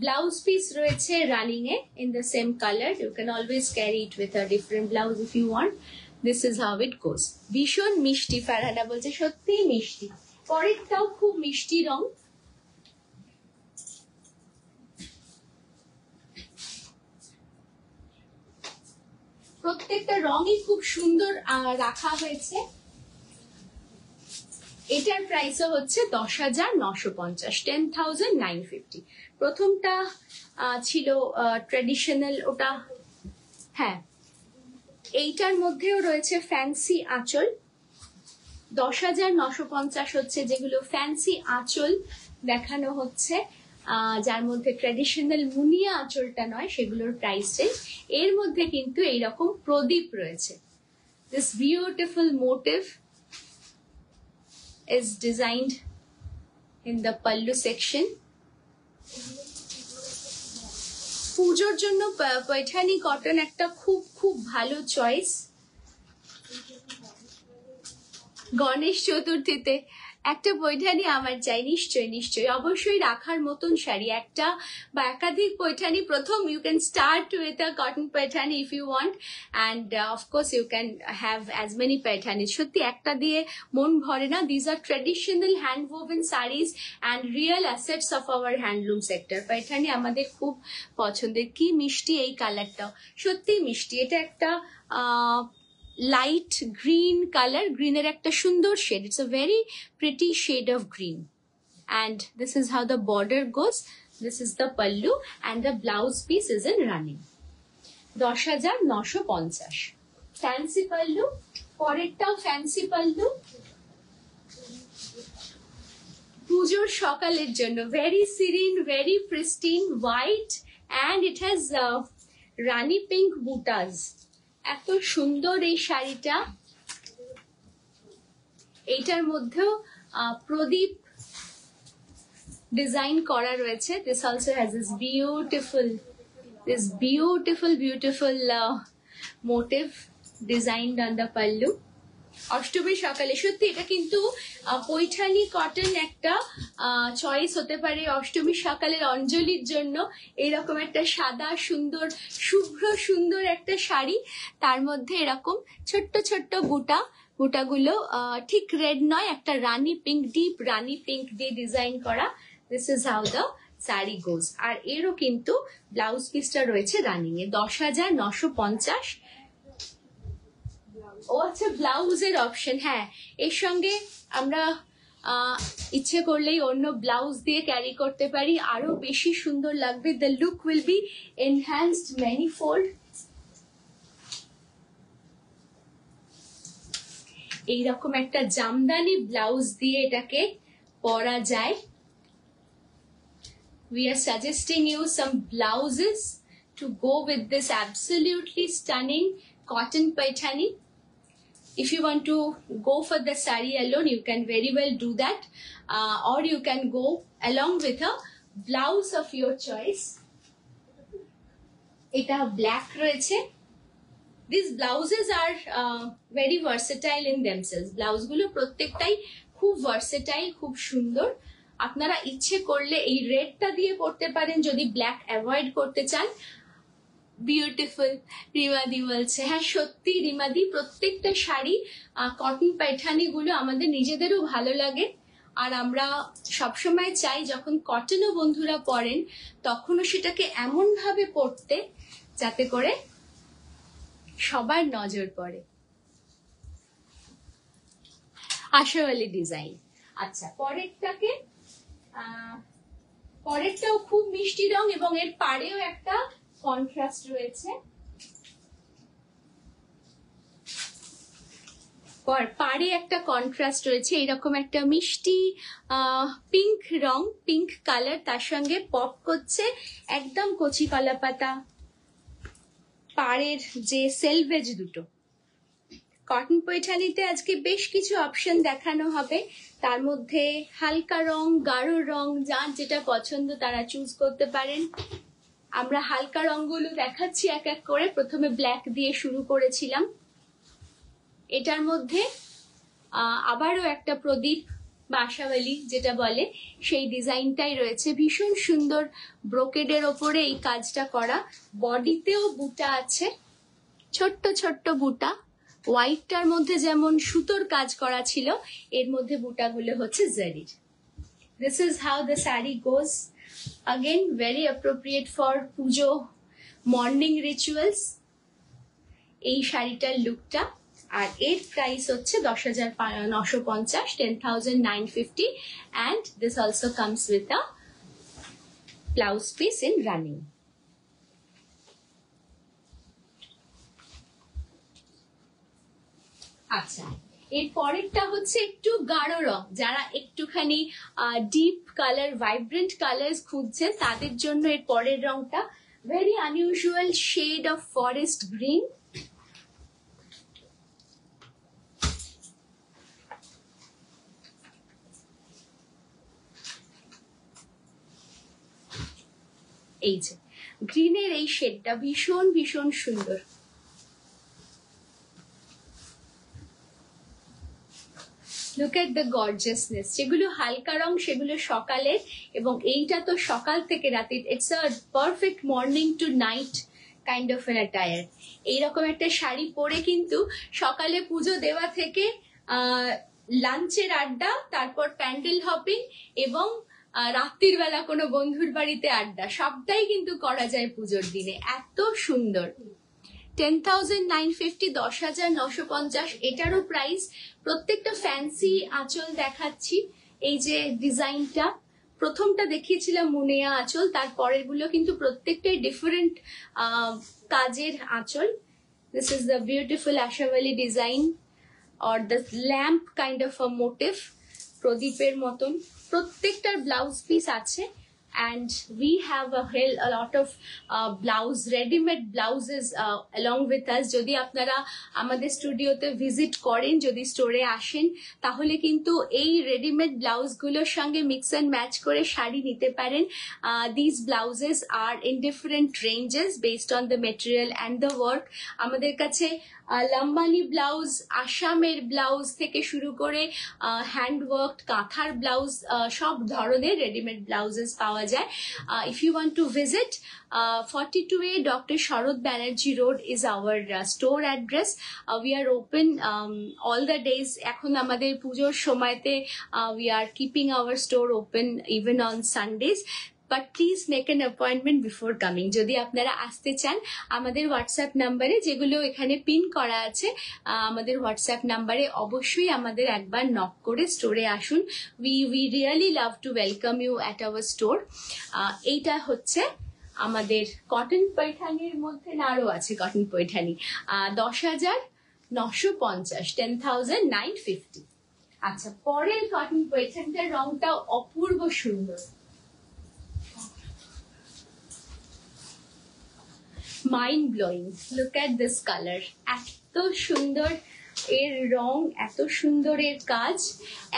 ব্লাউজ পিস রয়েছে running A in the same color. You can always carry it with a different blouse if you want. This is how it goes. ভীষণ মিষ্টি, ফারহানা বলছে সত্যি মিষ্টি। পরেরটাও খুব মিষ্টি রং। প্রত্যেকটা রঙই খুব সুন্দর রাখা হয়েছে। এটার প্রাইসও হচ্ছে 10,950, 10,950। প্রথমটা ছিল ট্রেডিশনাল, ওটা হ্যাঁ। এইটার মধ্যেও রয়েছে ফ্যান্সি আঁচল। 10,950 হচ্ছে যেগুলো ফ্যান্সি আঁচল দেখানো হচ্ছে, যার মধ্যে ট্র্যাডিশনাল মুনিয়া আঁচলটা নয়, সেগুলোর প্রাইস রেঞ্জ। এর মধ্যে কিন্তু এইরকম প্রদীপ রয়েছে। This beautiful motif is designed in the pallu section. পুজোর জন্য পৈঠানি কটন একটা খুব খুব ভালো চয়েস। গণেশ চতুর্থীতে একটা পৈঠানি আমার চাই, নিশ্চয়ই নিশ্চয়ই, অবশ্যই রাখার মতন শাড়ি, একটা বা একাধিক পৈঠানি। প্রথম you can start with a cotton Paithani if you want, and of course you can have as many Paithani. সত্যি একটা দিয়ে মন ভরে না। These are traditional hand woven saris and real assets of our handloom sector. Paithani আমাদের খুব পছন্দের। কি মিষ্টি এই কালারটাও, সত্যি মিষ্টি। এটা একটা light green color, greener একটা সুন্দর shade. It's a very pretty shade of green, and this is how the border goes. This is the pallu, and the blouse piece is in running. 10,950 fancy pallu. পরেরটাও fancy pallu, পুজোর সকালের জন্য। very serene, very pristine white, and it has rani pink butas. এত সুন্দর এই শাড়িটা। এইটার মধ্যেও প্রদীপ design করা রয়েছে। This also has this beautiful motif designed on the pallu. অষ্টমীর সকালে সত্যি এটা কিন্তু পৈঠানি কটন একটা চয়েস হতে পারে অষ্টমীর সকালের অঞ্জলির জন্য। এরকম একটা সাদা সুন্দর শুভ্র সুন্দর একটা শাড়ি, তার মধ্যে এরকম ছোট্ট ছোট্ট বুটাগুলো ঠিক রেড নয়, একটা rani pink, deep rani pink দিয়ে ডিজাইন করা। This is how the sari goes. আর এরও কিন্তু ব্লাউজ পিসটা রয়েছে রানিং এ। 10,950। ও আচ্ছা, ব্লাউজের অপশন, হ্যাঁ, এর সঙ্গে আমরা ইচ্ছে করলেই অন্য ব্লাউজ দিয়ে ক্যারি করতে পারি, আরো বেশি সুন্দর লাগবে। The look will be enhanced manifold. এইরকম একটা জামদানি ব্লাউজ দিয়ে এটাকে পরা যায়। We are suggesting you some blouses to go with this absolutely stunning cotton paithani. If you want to go for the sari alone, you can very well do that, or you can go along with a blouse of your choice. Eta black রয়েছে। These blouses are very versatile in themselves. Blouse গুলো প্রত্যেকটাই খুব versatile, খুব সুন্দর। আপনারা ইচ্ছে করলে এই রেডটা দিয়ে পরতে পারেন যদি ব্ল্যাক অ্যাভয়েড করতে চান। বিউটিফুল রিমাদি বলছে, হ্যাঁ সত্যি রিমাদি, প্রত্যেকটা শাড়ি কটন পাইঠানি গুলো আমাদের নিজেদেরও ভালো লাগে, আর আমরা সবসময় চাই যখন কটনও বন্ধুরা পরেন তখনও সেটাকে এমন ভাবে পরতে যাতে করে সবার নজর পড়ে। আশাওয়ালি ডিজাইন। আচ্ছা, পরেরটাও খুব মিষ্টি রং এবং এর পাড়েও একটা কন্ট্রাস্ট রয়েছে। পাড়ে একটা কন্ট্রাস্ট রয়েছে, এরকম একটা মিষ্টি পিঙ্ক রং, পিঙ্ক কালার, তার সঙ্গে পপ করছে একদম কচি কলা পাতা পাড়ের যে সেলভেজ দুটো। কটন পৈঠানিতে আজকে বেশ কিছু অপশন দেখানো হবে, তার মধ্যে হালকা রং, গাঢ় রং, যার যেটা পছন্দ তারা চুজ করতে পারেন। আমরা হালকা রংগুলো দেখাচ্ছি এক এক করে। প্রথমে ব্ল্যাক দিয়ে শুরু করেছিলাম। এটার মধ্যে আবারও একটা প্রদীপ বা আশাওয়ালি যেটা বলে সেই ডিজাইনটাই রয়েছে। ভীষণ সুন্দর ব্রোকেডের ওপরে এই কাজটা করা। বডিতেও বুটা আছে, ছোট্ট ছোট্ট বুটা। হোয়াইটটার মধ্যে যেমন সুতোর কাজ করা ছিল, এর মধ্যে বুটাগুলো হচ্ছে জারির। This is how the saree goes. Again, very appropriate for Puja morning rituals এই শাড়িটার লুকটা। আর এর প্রাইস হচ্ছে 10,950, 10,950, and this also comes with a blouse piece in running. আচ্ছা, এর পরেরটা হচ্ছে একটু গাঢ় রং। যারা একটুখানি ডিপ কালার, ভাইব্রেন্ট কালার খুঁজছেন তাদের জন্য এর পরের রংটা very unusual shade of forest green. এই যে গ্রিনের এই শেডটা ভীষণ ভীষণ সুন্দর। Look at the gorgeousness. যেগুলো হালকা রং সেগুলো সকালের, এবং এইটা তো সকাল থেকে রাতে। It's a perfect morning to night kind of N attire. এইরকম একটা শাড়ি পরে কিন্তু সকালে পুজো দেওয়া থেকে লাঞ্চের আড্ডা, তারপর প্যান্ডেল হপিং এবং রাত্রির বেলা কোনো বন্ধুর বাড়িতে আড্ডা, সবটাই কিন্তু করা যায় পুজোর দিনে। এত সুন্দর। 10,950, 10,950 এটারও প্রাইস। প্রত্যেকটা ফ্যান্সি আঁচল দেখাচ্ছি। এই যে ডিজাইনটা প্রথমটা দেখিয়েছিলাম মুনিয়া আঁচল, তার পরের গুলো কিন্তু প্রত্যেকটাই ডিফারেন্ট কাজের আঁচল। This is the beautiful Ashawali design or the lamp kind of a motif, প্রদীপের মতন। প্রত্যেকটার ব্লাউজ পিস আছে, and we have a lot of blouse ready-made blouses along with us. যদি আপনারা আমাদের স্টুডিওতে ভিজিট করেন, যদি স্টোরে আসেন, তাহলে কিন্তু এই রেডিমেড ব্লাউজগুলোর সঙ্গে মিক্স অ্যান্ড ম্যাচ করে শাড়ি নিতে পারেন। These blouses are in different ranges based on the material and the work. আমাদের কাছে লাম্বানি ব্লাউজ, আসামের ব্লাউজ থেকে শুরু করে হ্যান্ডওয়ার্ক কাঁথার ব্লাউজ, সব ধরনের রেডিমেড ব্লাউজেস পাওয়া যায়। If you want to visit, 42A Dr. Sharad Banerjee Road is our store address. We are open all the days. এখন আমাদের পুজোর সময়তে we are keeping our store open even on Sundays. But please make an appointment before coming. যদি আপনারা আসতে চান, আমাদের WhatsApp নাম্বারে, যেগুলো এখানে পিন করা আছে, আমাদের হোয়াটসঅ্যাপ নাম্বারে অবশ্যই আমাদের একবার নক করে স্টোরে আসুন। we really love to welcome you at our store. এইটা হচ্ছে আমাদের কটন পৈঠানির মধ্যে, আরো আছে কটন পৈঠানি। 10,950, 10,950। আচ্ছা, পরের কটন পৈঠানিটার রংটা অপূর্ব সুন্দর। Mind blowing. Look at this colour. এত সুন্দর এর রং, এত সুন্দর এর কাজ।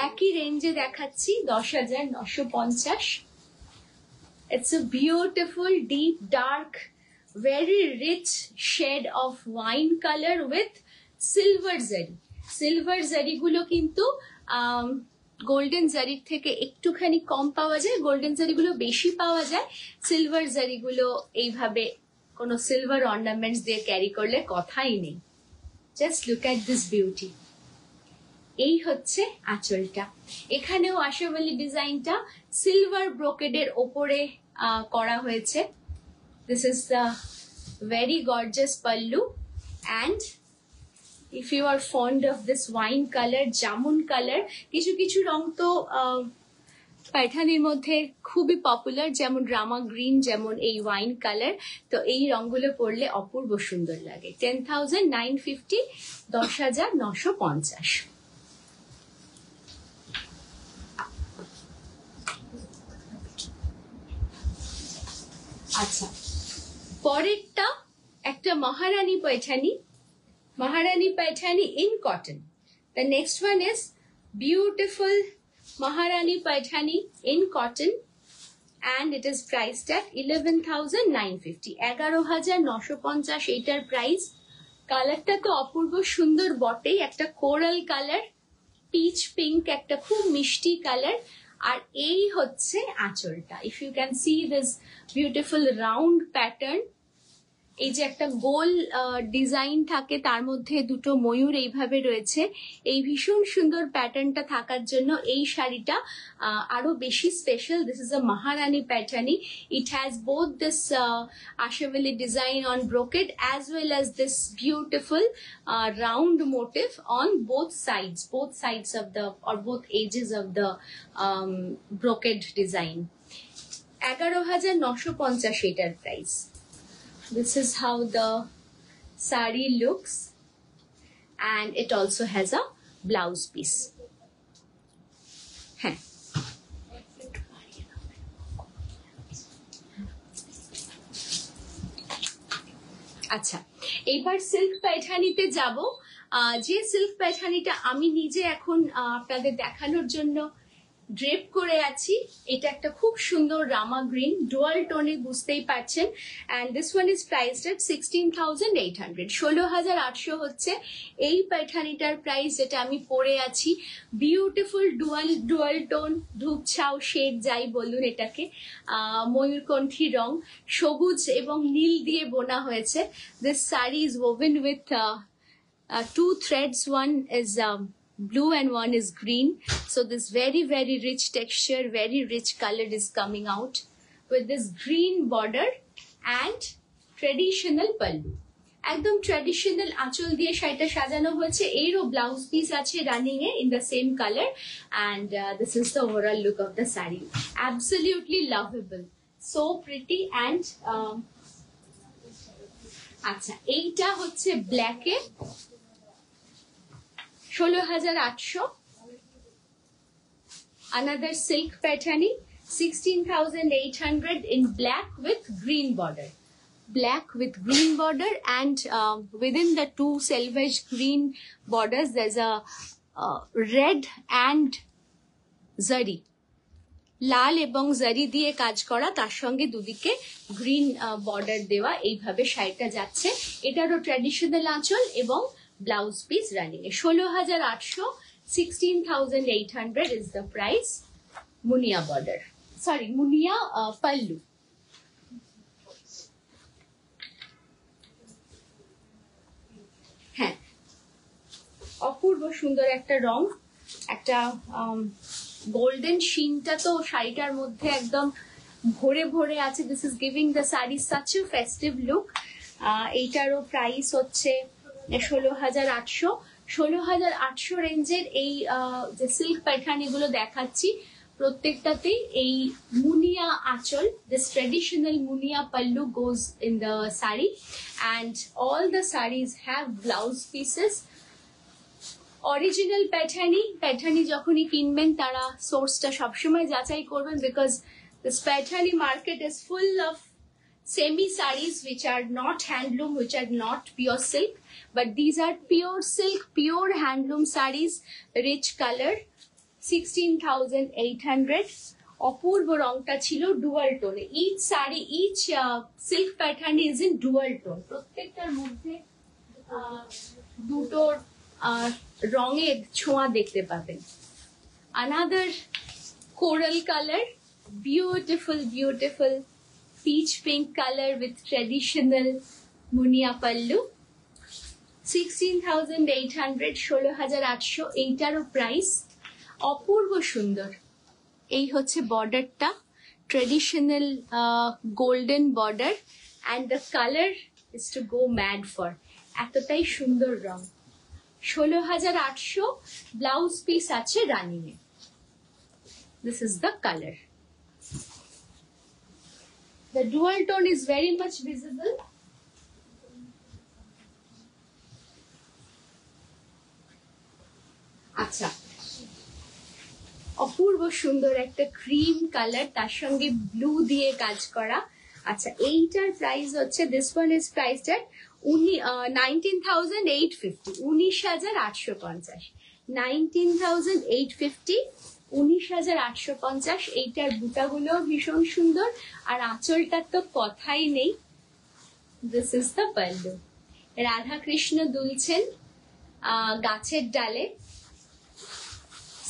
একই রেঞ্জে দেখাচ্ছি 10,950। It's a beautiful deep dark very rich shade of wine color with silver zari. Silver zari গুলো কিন্তু গোল্ডেন জারির থেকে একটুখানি কম পাওয়া যায়, গোল্ডেন জারি গুলো বেশি পাওয়া যায়। সিলভার জারি গুলো এইভাবে কোনো সিলভার অর্নামেন্টস দিয়ে ক্যারি করলে কথাই নেই। Just look at this beauty. এই হচ্ছে আঁচলটা। এখানেও আশাওয়ালি ডিজাইনটা সিলভার ব্রোকেডের ওপরে করা হয়েছে। This is the very gorgeous pallu, and if you are fond of this wine colour, jamun colour, কিছু কিছু রং তো পাইঠানির মধ্যে খুবই পপুলার, যেমন রামা গ্রিন, যেমন এই ওয়াইন কালার। তো এই রংগুলো পরলে অপূর্ব সুন্দর লাগে। 10,950, 10,950। আচ্ছা, পরেরটা একটা Maharani Paithani, Maharani Paithani in cotton. The next one is beautiful Maharani Paithani in cotton, and it is priced at 11,950, 11,950 এটার প্রাইস। কালারটা তো অপূর্ব সুন্দর বটেই, একটা কোরাল কালার, পিচ পিঙ্ক, একটা খুব মিষ্টি কালার। আর এই হচ্ছে আঁচলটা। If you can see this beautiful round pattern, এই যে একটা গোল ডিজাইন থাকে, তার মধ্যে দুটো ময়ূর এইভাবে রয়েছে, এই ভীষণ সুন্দর প্যাটার্নটা থাকার জন্য এই শাড়িটা আরো বেশি special. This is a Maharani Paithani. It has both this Ashawali design on brocade as well as this beautiful round motif on both sides of the or both edges of the brocade design. 11,950 এটার price. This is how the sari looks, and it also has a blouse piece. হ্যাঁ, আচ্ছা, এইবার silk পাইঠানিতে যাব। যে silk পাইঠানিটা আমি নিজে এখন আপনাদের দেখানোর জন্য ড্রেপ করে আছি, এটা একটা খুব সুন্দর রামা গ্রিন, ডুয়াল টোনে, বুঝতেই পারছেন। And this one is priced at 16,800, 16,800 হচ্ছে এই পাইঠানিটার প্রাইস, যেটা আমি পরে আছি। বিউটিফুল ডুয়াল টোন, ধূপছাও শেড যাই বলুন এটাকে, ময়ূরকণ্ঠী রং, সবুজ এবং নীল দিয়ে বোনা হয়েছে। This sari is woven with two threads. One is blue and one is green, so this very rich texture, very rich color is coming out with this green border and traditional pallu. একদম traditional আঁচল দিয়ে শাড়িটা সাজানো হয়েছে। এরও blouse piece আছে running A in the same color, and this is the overall look of the saree. Absolutely lovable, so pretty, and আচ্ছা, এইটা হচ্ছে black A, 16,800. Another silk paithani, 16,800 in black with green border. Black with green border, and within the two selvage green borders there's a red and zari, লাল এবং জারি দিয়ে কাজ করা, তার সঙ্গে দুদিকে গ্রিন বর্ডার দেওয়া, এইভাবে শাড়িটা যাচ্ছে। এটারও ট্র্যাডিশনাল আঁচল এবং ব্লাউজ পিস রানিং এ। 16,800, 16,800 is the price. Munia border, sorry Munia pallu. হ্যাঁ, অপূর্ব সুন্দর একটা রং, একটা গোল্ডেন শিনটা তো শাড়িটার মধ্যে একদম ভরে ভরে আছে। This is giving the sari such a festive look. এইটারও প্রাইস হচ্ছে 16,800। 16,800 রেঞ্জের এই যে সিল্ক পাইঠানি গুলো দেখাচ্ছি, প্রত্যেকটাতেই এই মুনিয়া আঁচল, this traditional Munia pallu goes in the sari, and all the saris have blouse pieces. Original Paithani যখনই কিনবেন তারা সোর্সটা সবসময় যাচাই করবেন, because this Paithani market is full of semi sarees which are not handloom, which are not pure silk, but these are pure silk, pure handloom sarees, rich color, 16,800. অপূর্ব রংটা ছিল ডুয়াল টোনে। Each sari, each silk pattern is in dual tone, প্রত্যেকটার মধ্যে দুটোর রঙের ছোঁয়া দেখতে পাবেন। Another coral color, beautiful peach pink color with traditional munia pallu, 16,800, 16,800 এইটারও প্রাইস। অপূর্ব সুন্দর। এই হচ্ছে বর্ডারটা, traditional golden border, and the colour is to go mad for, এতটাই সুন্দর রং। 16,800 ব্লাউজ পিস আছে রানিং এ। This is the color. The dual tone is very much visible. আচ্ছা, অপূর্ব সুন্দর একটা ক্রিম কালার, তার সঙ্গে ব্লু দিয়ে কাজ করা। আচ্ছা, এইটার প্রাইস হচ্ছে, দিস ওয়ান ইজ প্রাইসড এট 19,850, 19,850, 19,850, 19,850। এইটার বুটাগুলো ভীষণ সুন্দর, আর আঁচলটার তো কথাই নেই। This is the pallu. Radha Krishna দুলছেন গাছের ডালে,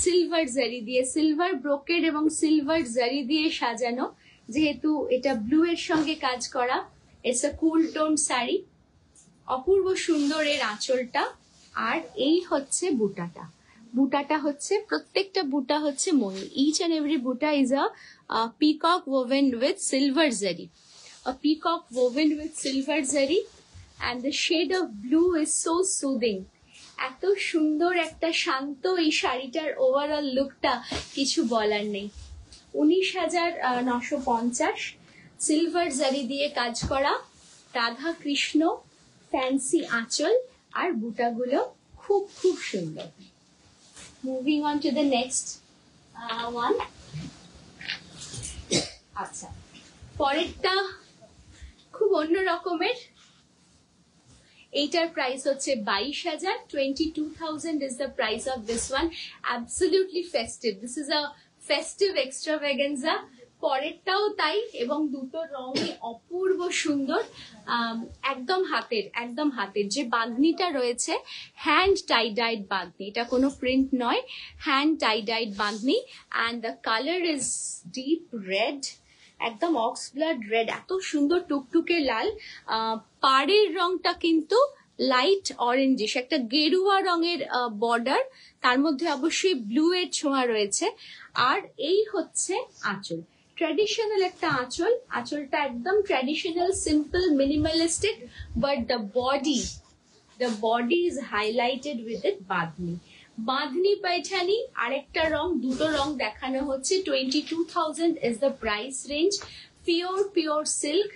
সিলভার জারি দিয়ে, সিলভার ব্রোকেড এবং সিলভার জারি দিয়ে সাজানো। যেহেতু এটা ব্লু এর সঙ্গে কাজ করা, it's a cool tone sari. অপূর্ব সুন্দর এর আঁচলটা। আর এই হচ্ছে বুটাটা। বুটাটা হচ্ছে, প্রত্যেকটা বুটা হচ্ছে ময়ূর। ইচ অ্যান্ড এভরি বুটা is a peacock woven with silver zari. A peacock woven with silver zari, and the shade of blue is so soothing. এত সুন্দর একটা শান্ত এই শাড়িটার ওভারঅল লুকটা, কিছু বলার নেই। 19,950, সিলভার জারি দিয়ে কাজ করা, রাধা কৃষ্ণ ফ্যান্সি আঁচল, আর বুটাগুলো খুব খুব সুন্দর। Moving on to the next one. আচ্ছা, পরেরটা খুব অন্য রকমের। এইটার প্রাইস হচ্ছে 22,000, 22,000 is the price of this one. Absolutely festive. This is a festive extravaganza. পরেরটাও তাই, এবং দুটো রঙই অপূর্ব সুন্দর। একদম হাতের যে বাঁধনিটা রয়েছে, হ্যান্ড টাই ডাইড বাঁধনি, এটা কোনো প্রিন্ট নয়, hand tie dyed bandhani. And the colour is deep red, একদম অক্স ব্লাড রেড, এত সুন্দর টুকটুকে লাল। পাড়ের রংটা কিন্তু লাইট অরেঞ্জিশ, একটা গেরুয়া রঙের বর্ডার, তার মধ্যে অবশ্যই ব্লু এর ছোঁয়া রয়েছে। আর এই হচ্ছে আঁচল, ট্র্যাডিশনাল একটা আঁচল। আঁচলটা একদম traditional, simple, minimalistic, but the body is highlighted with it bandhni. Bandhni Paithani আরেকটা রং, দুটো রং দেখানো হচ্ছে। 22,000 is the price range. Pure silk,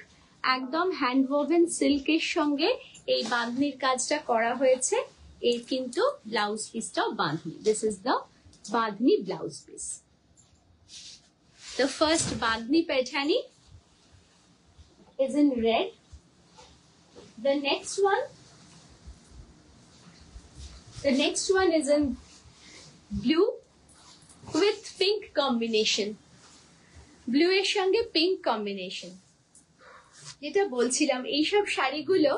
একদম হ্যান্ড ওভেন সিল্কের সঙ্গে এই বাঁধনির কাজটা করা হয়েছে। এর কিন্তু ব্লাউজ পিসটাও bandhni. This is the bandhni blouse piece. The first Bandhni Paithani is in red. The next one is in blue with pink combination. Blue এর সঙ্গে pink combination. যেটা বলছিলাম, এইসব শাড়িগুলো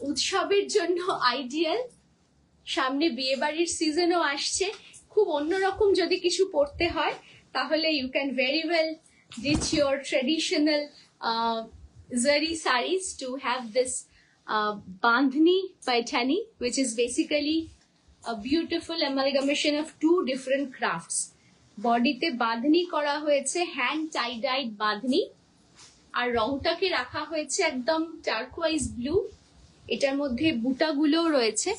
উৎসবের জন্য আইডিয়াল। সামনে বিয়ে বাড়ির সিজনও আসছে, খুব অন্যরকম যদি কিছু পরতে হয়, তাহলে you can very well ditch your traditional zari sarees to have this Bandhni Paithani, which is basically a beautiful amalgamation of two different crafts. বডিতে বাঁধনি করা হয়েছে, হ্যান্ড টাই ডাইড বাঁধনি, আর রংটাকে রাখা হয়েছে একদম টার্কোয়াইজ ব্লু। এটার মধ্যে বুটাগুলোও রয়েছে,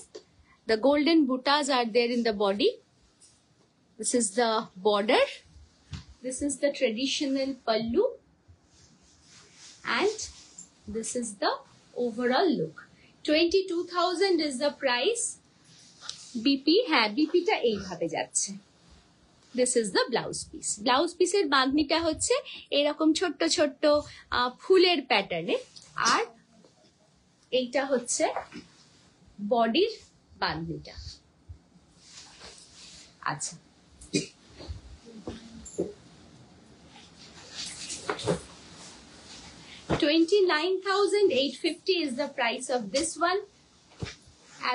the golden butas are there in the body. This is the border. This is the traditional pallu, and this is the overall look. 22,000 is the price. BP, হ্যাঁ, বিপিটা এইভাবে যাচ্ছে। This is the blouse piece. Blouse পিসের বাঁধনিটা হচ্ছে এরকম ছোট্ট ছোট্ট ফুলের প্যাটার্নে, আর এইটা হচ্ছে বডির বাঁধনিটা। আচ্ছা, $29,850 is the price of this one.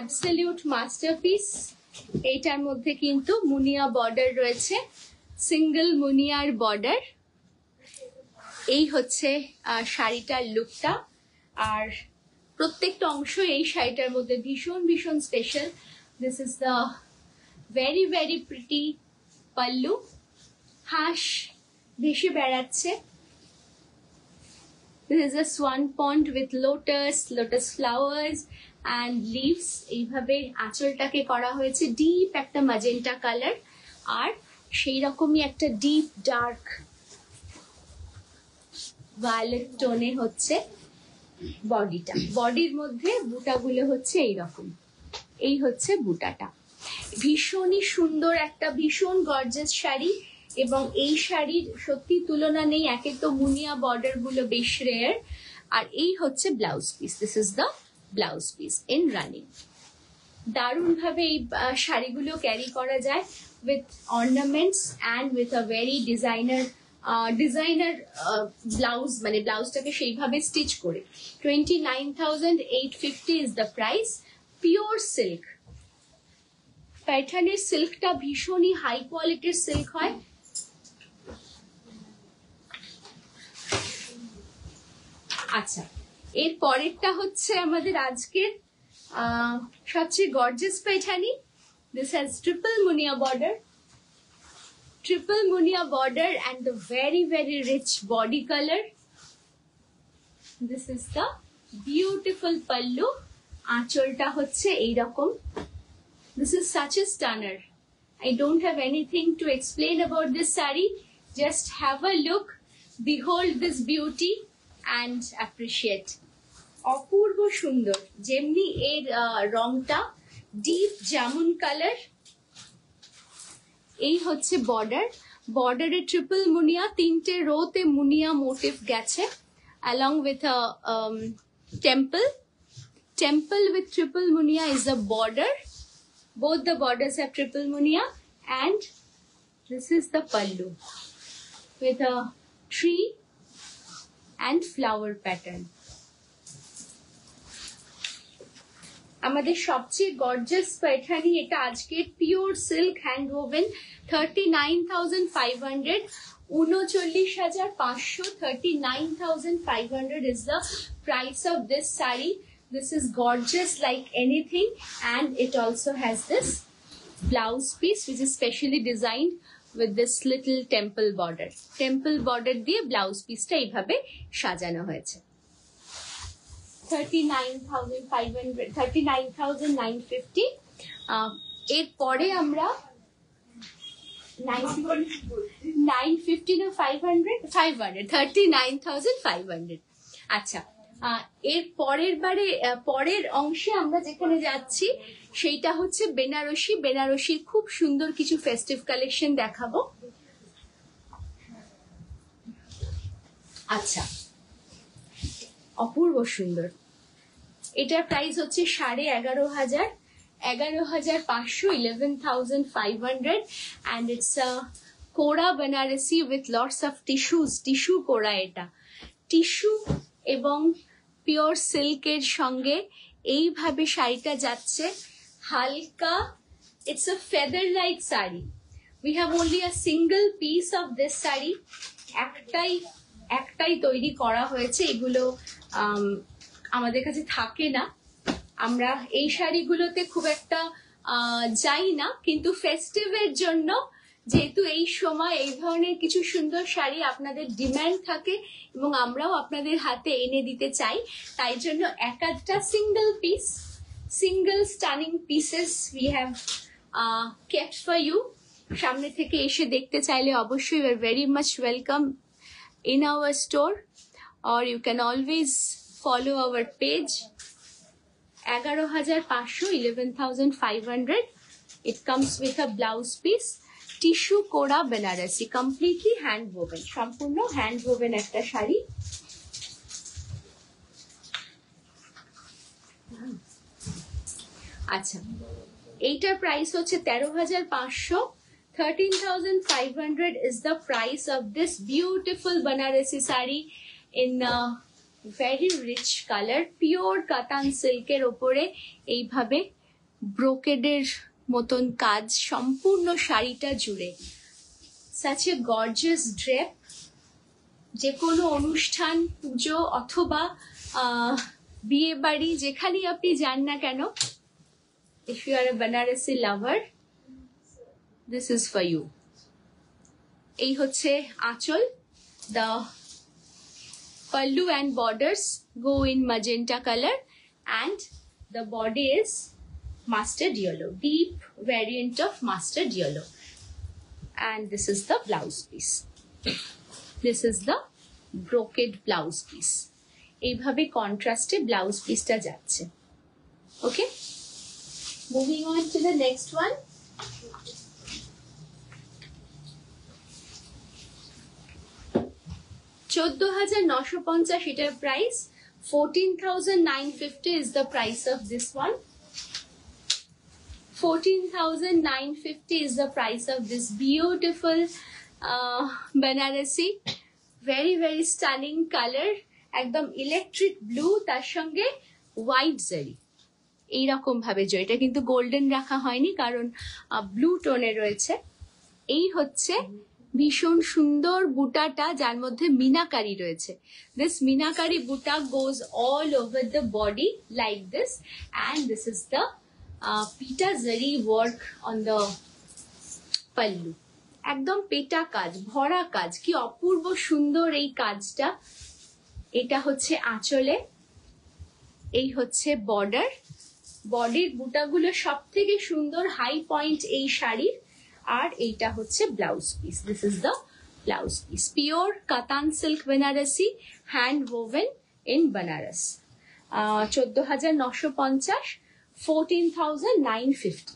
Absolute masterpiece. এইটার মধ্যে কিন্তু মুনিয়া বর্ডার রয়েছে, সিঙ্গেল মুনিয়ার বর্ডার। এই হচ্ছে শাড়িটার লুকটা, আর প্রত্যেকটা অংশ এই শাড়িটার মধ্যে ভীষণ ভীষণ special. This is the very very pretty pallu. হাঁস ভেসে বেড়াচ্ছে। This is a swan pond with lotus flowers, and leaves. এইভাবে আঁচলটাকে করা হয়েছে ডিপ একটা ম্যাজেন্টা কালার, আর সেই রকমই একটা ডিপ ডার্ক ভায়োলেট টোনে হচ্ছে বডিটা। বডির মধ্যে বুটাগুলো হচ্ছে এইরকম, এই হচ্ছে বুটাটা। ভীষণই সুন্দর একটা ভীষণ গর্জাস শাড়ি, এবং এই শাড়ির সত্যি তুলনা নেই। একে তো মুনিয়া বর্ডার গুলো বেশ রেয়ার, আর এই হচ্ছে blouse piece. This is the blouse piece in running. দারুণ ভাবে এই শাড়িগুলো ক্যারি করা যায় with ornaments and with a very designer blouse, মানে ব্লাউজটাকে সেইভাবে স্টিচ করে। 29,850 is the price. Pure silk, প্যাটার্নের সিল্কটা ভীষণই হাই কোয়ালিটির সিল্ক হয়। আচ্ছা, এর পরেরটা হচ্ছে আমাদের আজকের সবচেয়ে gorgeous Paithani. This has triple munia border and the very rich body color. This is the beautiful pallu. আঁচলটা হচ্ছে এইরকম। This is such a stunner. I don't have anything to explain about this saree. Just have a look, behold this beauty and appreciate. অপূর্ব সুন্দর। যেমনি এর রংটা deep jamun colour. এই হচ্ছে border, বর্ডারে ট্রিপল মুনিয়া, 3টে রোতে মুনিয়া মোটিভ গেছে, along with a temple with triple munia is a border. Both the borders have triple munia, and this is the pallu with a tree and flower pattern. আমাদের সবচেয়ে gorgeous Paithani এটা আজকে pure silk hand woven. 39,500, 39,500, 39,500 is the price of this saree. This is gorgeous like anything, and it also has this blouse piece which is specially designed with this little temple border. Temple border দিয়ে blouse পিসটা এইভাবে সাজানো হয়েছে। 39,500, 39,950। এরপরে আমরা 950 না 500, 39,500। আচ্ছা, এর পরের অংশে আমরা যেখানে যাচ্ছি সেইটা হচ্ছে বেনারসি। বেনারসির খুব সুন্দর কিছু ফেস্টিভ কালেকশন দেখাবো। আচ্ছা, অপূর্ব সুন্দর। এটার প্রাইস হচ্ছে 11,500, 11,500, 11,500, and it's a kora Banarasi with lots of tissues. Tissue kora, এটা টিস্যু এবং পিওর সিল্কের সঙ্গে এইভাবে শাড়িটা যাচ্ছে হালকা। It's a feather like saree. We have only a single piece of this saree. একটাই তৈরি করা হয়েছে। এগুলো আমাদের কাছে থাকে না। আমরা এই শাড়িগুলোতে খুব একটা যাই না, কিন্তু ফেস্টিভের জন্য যেহেতু এই সময় এই ধরনের কিছু সুন্দর শাড়ি আপনাদের ডিমান্ড থাকে এবং আমরাও আপনাদের হাতে এনে দিতে চাই, তাই জন্য একটা single stunning pieces we have kept for you. সামনে থেকে এসে দেখতে চাইলে অবশ্যই you are very much welcome in our store, or you can always follow our page. 11,500, 11,500. It comes with a blouse piece. Tissue কোরা বেনারসি, completely hand woven, সম্পূর্ণ hand woven একটা শাড়ি। আচ্ছা, এইটার প্রাইস হচ্ছে 13,500। 13,500 is the price of this beautiful Banarasi saree in a very rich color. Pure cotton silk এর উপরে এইভাবে ব্রোকেডের মতন কাজ সম্পূর্ণ শাড়িটা জুড়ে। Such a gorgeous drape. যে কোনো অনুষ্ঠান, পুজো অথবা বিয়ে বাড়ি, যেখানেই আপনি যান না কেন, if you are a Banarasi lover, this is for you. এই হচ্ছে আঁচল। The pallu and borders go in magenta color, and the body is mustard yellow, deep variant of mustard yellow. And this is the blouse piece. This is the brocade blouse piece. এইভাবে কন্ট্রাস্টে blouse পিসটা যাচ্ছে। Okay, moving on to the next one. $14,950 এটার প্রাইস। 14,950 is the price of this one. 14,950 is the price of this beautiful Banarasi. Very very stunning color, একদম electric blue, তার সঙ্গে white জারি। এইরকম ভাবে জড়িটা কিন্তু গোল্ডেন রাখা হয়নি কারণ ব্লু টোনে রয়েছে। এই হচ্ছে ভীষণ সুন্দর বুটাটা, যার মধ্যে মিনাকারি রয়েছে। This meenakari buta goes all over the body like this, and this is the pitta zari work on the pallu. একদম পেটা কাজ, ভরা কাজ, কি অপূর্ব সুন্দর এই কাজটা। এটা হচ্ছে আঁচলে, এই হচ্ছে বর্ডার। বডির বুটাগুলো সব থেকে সুন্দর হাই পয়েন্ট এই শাড়ির। আর এইটা হচ্ছে blouse piece. This is the blouse piece. Pure katan silk Benarasi, hand woven in Benaras. 14,950, 14,950।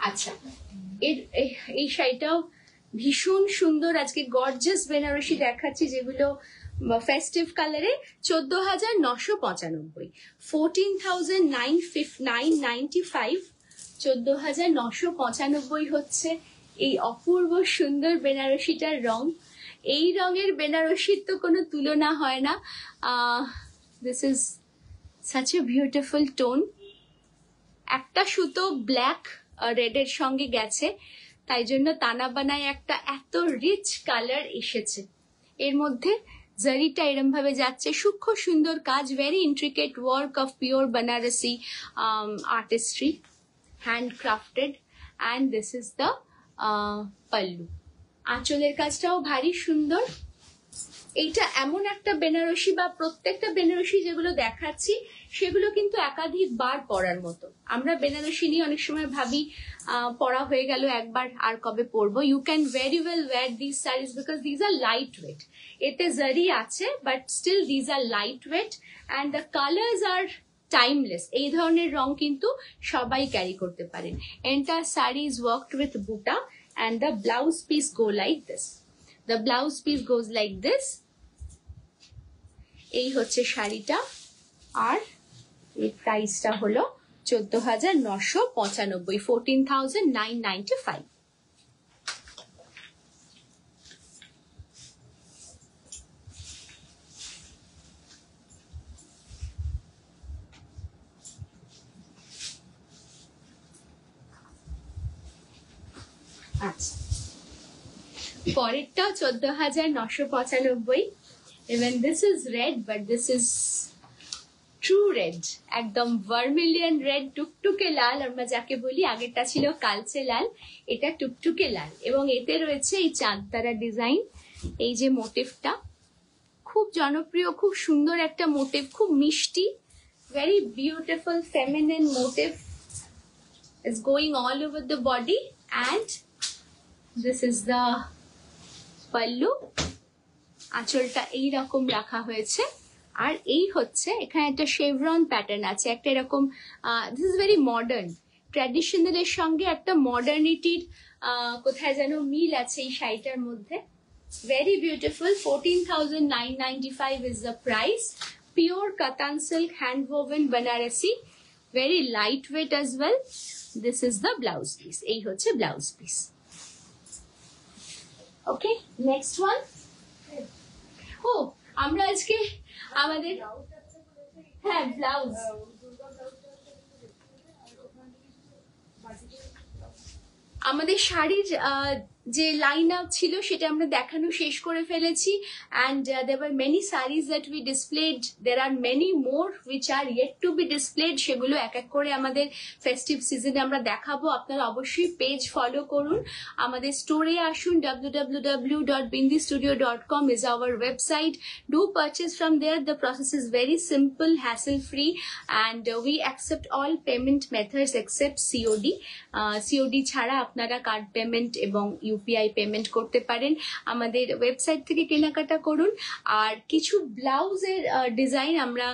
আচ্ছা, এই শাড়িটাও ভীষণ সুন্দর। আজকে গর্জাস বেনারসি দেখাচ্ছি যেগুলো ফেস্টিভ কালারে। 14,995, 14,995, 14,995 হচ্ছে এই অপূর্ব সুন্দর বেনারসিটার রং। এই রঙের বেনারসির তো কোনো তুলনা হয় না। This is such a beautiful tone. একটা সুতো ব্ল্যাক রেডের সঙ্গে গেছে, তাই জন্য তানা বানায় একটা এত রিচ কালার এসেছে। এর মধ্যে জারিটা এরম ভাবে যাচ্ছে, সূক্ষ্ম সুন্দর কাজ, very intricate work of pure Banarasi artistry, hand crafted. And this is the pallu. আঁচলের কাজটাও ভারী সুন্দর। এইটা এমন একটা বেনারসি, বা প্রত্যেকটা বেনারসি যেগুলো দেখাচ্ছি সেগুলো কিন্তু একাধিকবার পরার মতো। আমরা বেনারসি নিয়ে অনেক সময় ভাবি পরা হয়ে গেল একবার, আর কবে পরবো। You can very well wear this saris because these are light weight. এতে জারি আছে but still these are light weight, and the colours are timeless. এই ধরনের রং কিন্তু সবাই ক্যারি করতে পারেন। Entire sari is worked with buta, and the blouse piece go like this. The blouse piece goes like this. এই হচ্ছে শাড়িটা, আর এর প্রাইসটা হলো 14,995, 14,995। আচ্ছা, পরেরটাও 14,995। Even this is red, but this is true red, একদম ভার্মিলিয়ন রেড, টুকটুকে লাল আমরা যাকে বলি। আগেরটা ছিল কালচে লাল, এটা টুকটুকে লাল, এবং এতে রয়েছে এই চাঁদতারা ডিজাইন। এই যে মোটিভটা খুব জনপ্রিয়, খুব সুন্দর একটা মোটিভ, খুব মিষ্টি, very beautiful feminine motif is going all over the body, and this is the pallu. আঁচলটা এইরকম রাখা হয়েছে, আর এই হচ্ছে এখানে একটা শেভরন প্যাটার্ন আছে, একটা এরকম। দিস ইজ ভেরি মডার্ন, ট্র্যাডিশনালের সঙ্গে একটা মডার্নিটির কোথায় যেন মিল আছে এই শাড়িটার মধ্যে। Very beautiful. 14,995 is the price. Pure Katan silk, hand woven Banarasi, very lightweight as well. This is the blouse piece. এই হচ্ছে ব্লাউজ পিস। ওকে, নেক্সট ওয়ান। ও, আমরা আজকে আমাদের, হ্যাঁ ব্লাউজ, আমাদের শাড়ির যে লাইন আপ ছিল সেটা আমরা দেখানো শেষ করে ফেলেছি, and there were many sarees that we displayed. There are many more which are yet to be displayed. সেগুলো এক এক করে আমাদের ফেস্টিভ সিজনে আমরা দেখাবো। আপনারা অবশ্যই পেজ ফলো করুন, আমাদের স্টোরে আসুন। www.bindistudio.com is our website. Do purchase from there. The process is very simple, hassle free, and we accept all payment methods except COD. COD ছাড়া আপনারা কার্ড পেমেন্ট এবং ইউপিআই পেমেন্ট করতে পারেন। আমাদের ওয়েবসাইট থেকে কেনাকাটা করুন। আর কিছু ব্লাউজের ডিজাইন আমরা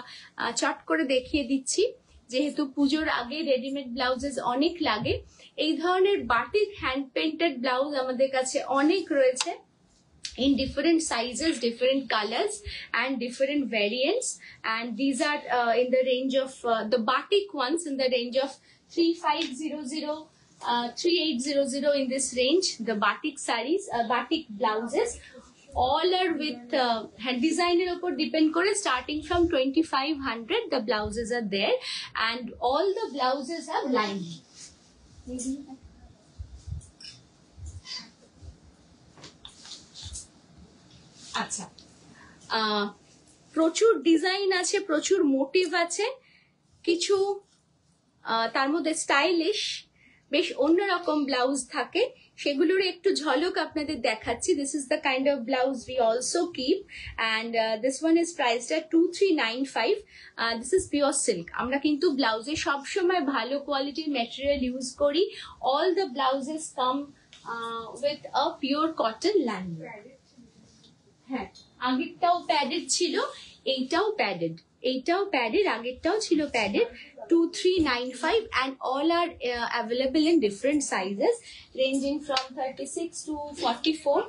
চট করে দেখিয়ে দিচ্ছি, যেহেতু পুজোর আগে রেডিমেড ব্লাউজেস অনেক লাগে। এই ধরনের বাটিক হ্যান্ড পেন্টেড ব্লাউজ আমাদের কাছে অনেক রয়েছে, in different sizes, different colors, and different variants. And these are in the range of the batik ones in the range of 3500, 3800 in this range. The batik sarees, batik blouses, all are with hand designer upor depend kore, starting from 2500 the blouses are there, and all the blouses have lining. আচ্ছা, প্রচুর design আছে, প্রচুর motive আছে, কিছু তার মধ্যে stylish বেশ অন্যরকম ব্লাউজ থাকে, সেগুলোর একটু ঝলক আপনাদের দেখাচ্ছি। This is the kind of blouse we also keep, and this one is priced at 2395. This is pure silk. আমরা কিন্তু ব্লাউজে সবসময় ভালো কোয়ালিটির ম্যাটেরিয়াল ইউজ করি। All the blouses come with a pure cotton lining. হ্যাঁ, আগেরটাও প্যাডেড ছিল, এইটাও প্যাডেড, এইটাও প্যাডেড, আগেরটাও ছিল padded. 2395, and all are available in different sizes ranging from 36 to 44.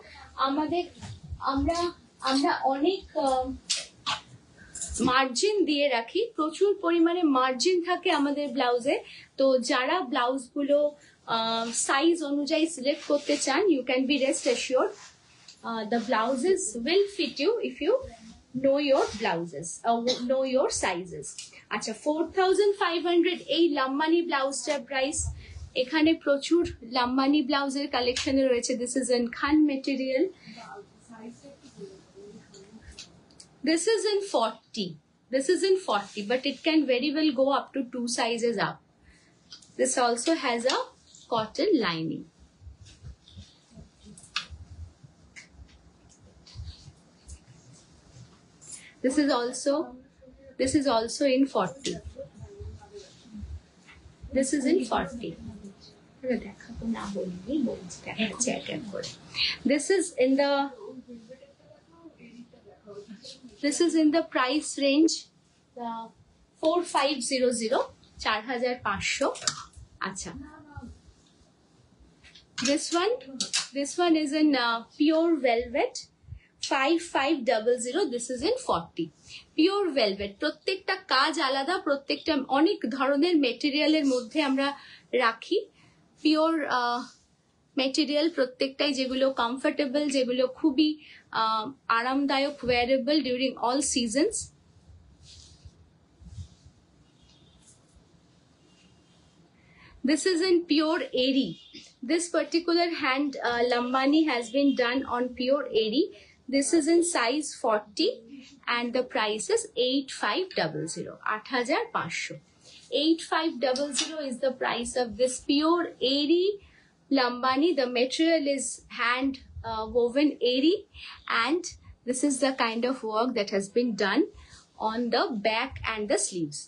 আমরা অনেক মার্জিন দিয়ে রাখি, প্রচুর পরিমাণে মার্জিন থাকে আমাদের ব্লাউজে। তো যারা ব্লাউজগুলো সাইজ অনুযায়ী সিলেক্ট করতে চান, you can be rest assured the blouses will fit you if you know your blouses, know your sizes. আচ্ছা, 4500 এই লাম্বানি ব্লাউজটার প্রাইস। এখানে প্রচুর লাম্বানি ব্লাউজের কালেকশনে রয়েছে। This is in Khan material. This is in 40. This is in 40, but it can very well go up to 2 sizes up. This also has a cotton lining. This is also in 40. This is in 40. This is in the price range 4500, 4500. Acha. This one is in pure velvet, 5500. This is in 40. Pure velvet. প্রত্যেকটা কাজ আলাদা, প্রত্যেকটা অনেক ধরনের মেটেরিয়ালের মধ্যে আমরা রাখি। Pure material প্রত্যেকটাই, যেগুলো কমফোর্টেবল, যেগুলো খুবই আরামদায়ক, wearable during all seasons. This is in pure eri. This particular hand lambani has been done on pure eri. This is in size 40, and the price is 8500. 8500. 8500 is the price of this pure eri lambani. The material is hand woven eri, and this is the kind of work that has been done on the back and the sleeves.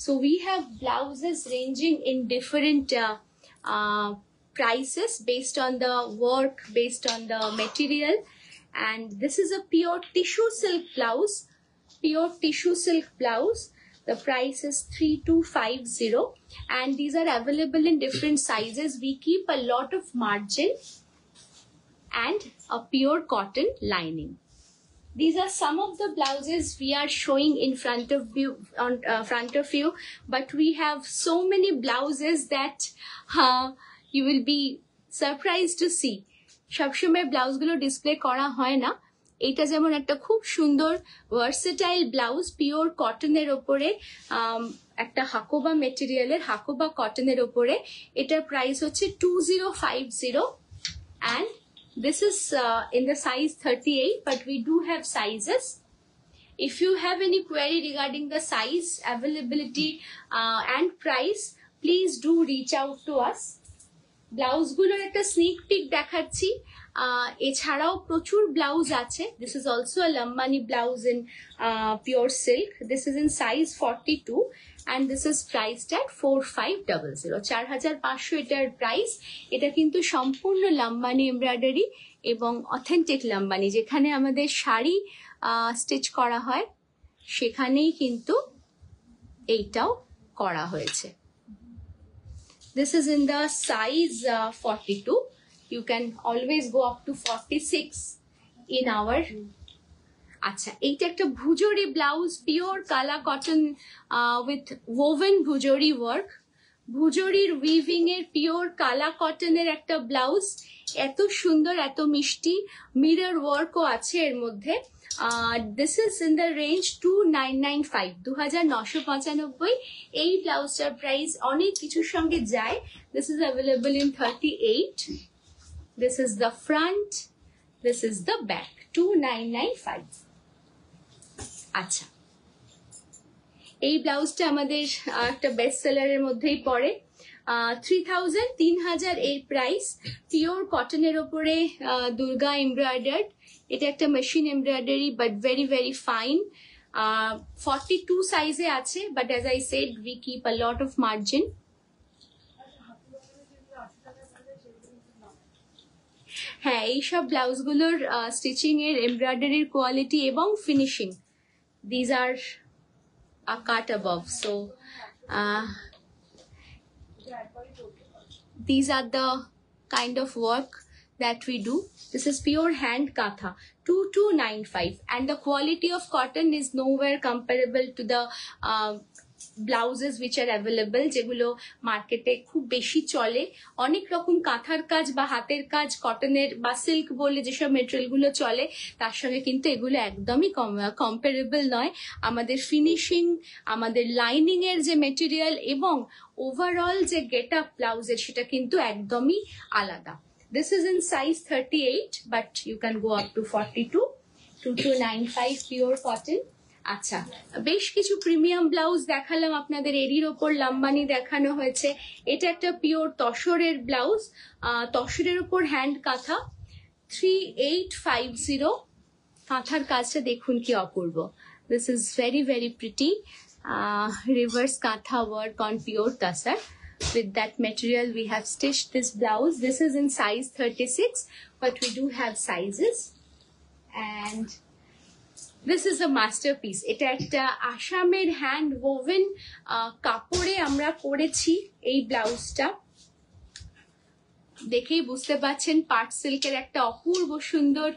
So we have blouses ranging in different prices based on the work, based on the material. And this is a pure tissue silk blouse. Pure tissue silk blouse. The price is 3250, and these are available in different sizes. We keep a lot of margin and a pure cotton lining. These are some of the blouses we are showing in front of you, but we have so many blouses that you will be surprised to see. সবসময় ব্লাউজগুলো display করা হয় না। এটা যেমন একটা খুব সুন্দর versatile blouse, pure কটনের ওপরে, একটা হাকোবা মেটেরিয়ালের, হাকোবা কটনের ওপরে। এটার প্রাইস হচ্ছে 2050, and This is in the size 38, but we do have sizes. If you have any query regarding the size, availability and price, please do reach out to us. Blouse গুলোর একটা sneak peek দেখাচ্ছি। এছাড়াও প্রচুর blouse আছে। This is also a Lambani blouse in pure silk. This is in size 42 and this is priced at 4500, 4500 এটার price. এটা কিন্তু সম্পূর্ণ লম্বানি এমব্রয়ডারি এবং অথেন্টিক লম্বানি, যেখানে আমাদের শাড়ি স্টিচ করা হয় সেখানেই কিন্তু এইটাও করা হয়েছে। This is in the size 42. You can always go up to 46 in our. আচ্ছা, এইটা একটা Bhujori blouse, pure kala cotton with woven Bhujori work. ভুজরির উইভিং এর পিওর কালা কটনের একটা ব্লাউজ, এত সুন্দর, এত মিষ্টি, মিরর ওয়ার্কও আছে এর মধ্যে। This is in the range 2995, 2995। এই ব্লাউজটার প্রাইস অনেক কিছুর সঙ্গে যায়। This is available in 38। This is the front, this is the back, 2995। আচ্ছা, এই ব্লাউজটা আমাদের একটা বেস্ট সেলারের মধ্যেই পড়ে। 3000, 3000 এর প্রাইস। পিওর কটনের ওপরে দুর্গা এমব্রয়ডার্ড। এটা একটা machine embroidery, but very very fine. 42 সাইজে আছে, but as I said we keep a lot of margin. হ্যাঁ, এইসব ব্লাউজগুলোর স্টিচিং এর, এমব্রয়ডারির কোয়ালিটি এবং finishing, these are a cut above. So these are the kind of work that we do. This is pure hand katha, 2295, and the quality of cotton is nowhere comparable to the blouses which are available, যেগুলো মার্কেটে খুব বেশি চলে। অনেক রকম কাঁথার কাজ বা হাতের কাজ, কটনের বা সিল্ক বলে যেসব মেটেরিয়াল গুলো চলে, তার সঙ্গে কিন্তু এগুলো একদমই কম্পারেবল নয়। আমাদের ফিনিশিং, আমাদের লাইনিং এর যে মেটেরিয়াল এবং ওভারঅল যে গেট আপ ব্লাউজের, সেটা কিন্তু একদমই আলাদা। This is in size 38, but you can go up to 42, 2295 pure cotton. আচ্ছা, বেশ কিছু প্রিমিয়াম ব্লাউজ দেখালাম আপনাদের। এরির ওপর লাম্বানি দেখানো হয়েছে। এটা একটা পিওর তসরের ব্লাউজ, তসরের ওপর হ্যান্ড কাঁথা, 3850। কাঁথার কাজটা দেখুন কি অপূর্ব। This is very very pretty reverse kantha work on pure tussar. With that material we have stitched this blouse. This is in size 36, but we do have sizes. And this is a masterpiece. এটা একটা আসামের hand woven কাপড়ে আমরা করেছি এই ব্লাউজটা। দেখেই বুঝতে পারছেন পাট সিল্কের একটা অপূর্ব সুন্দর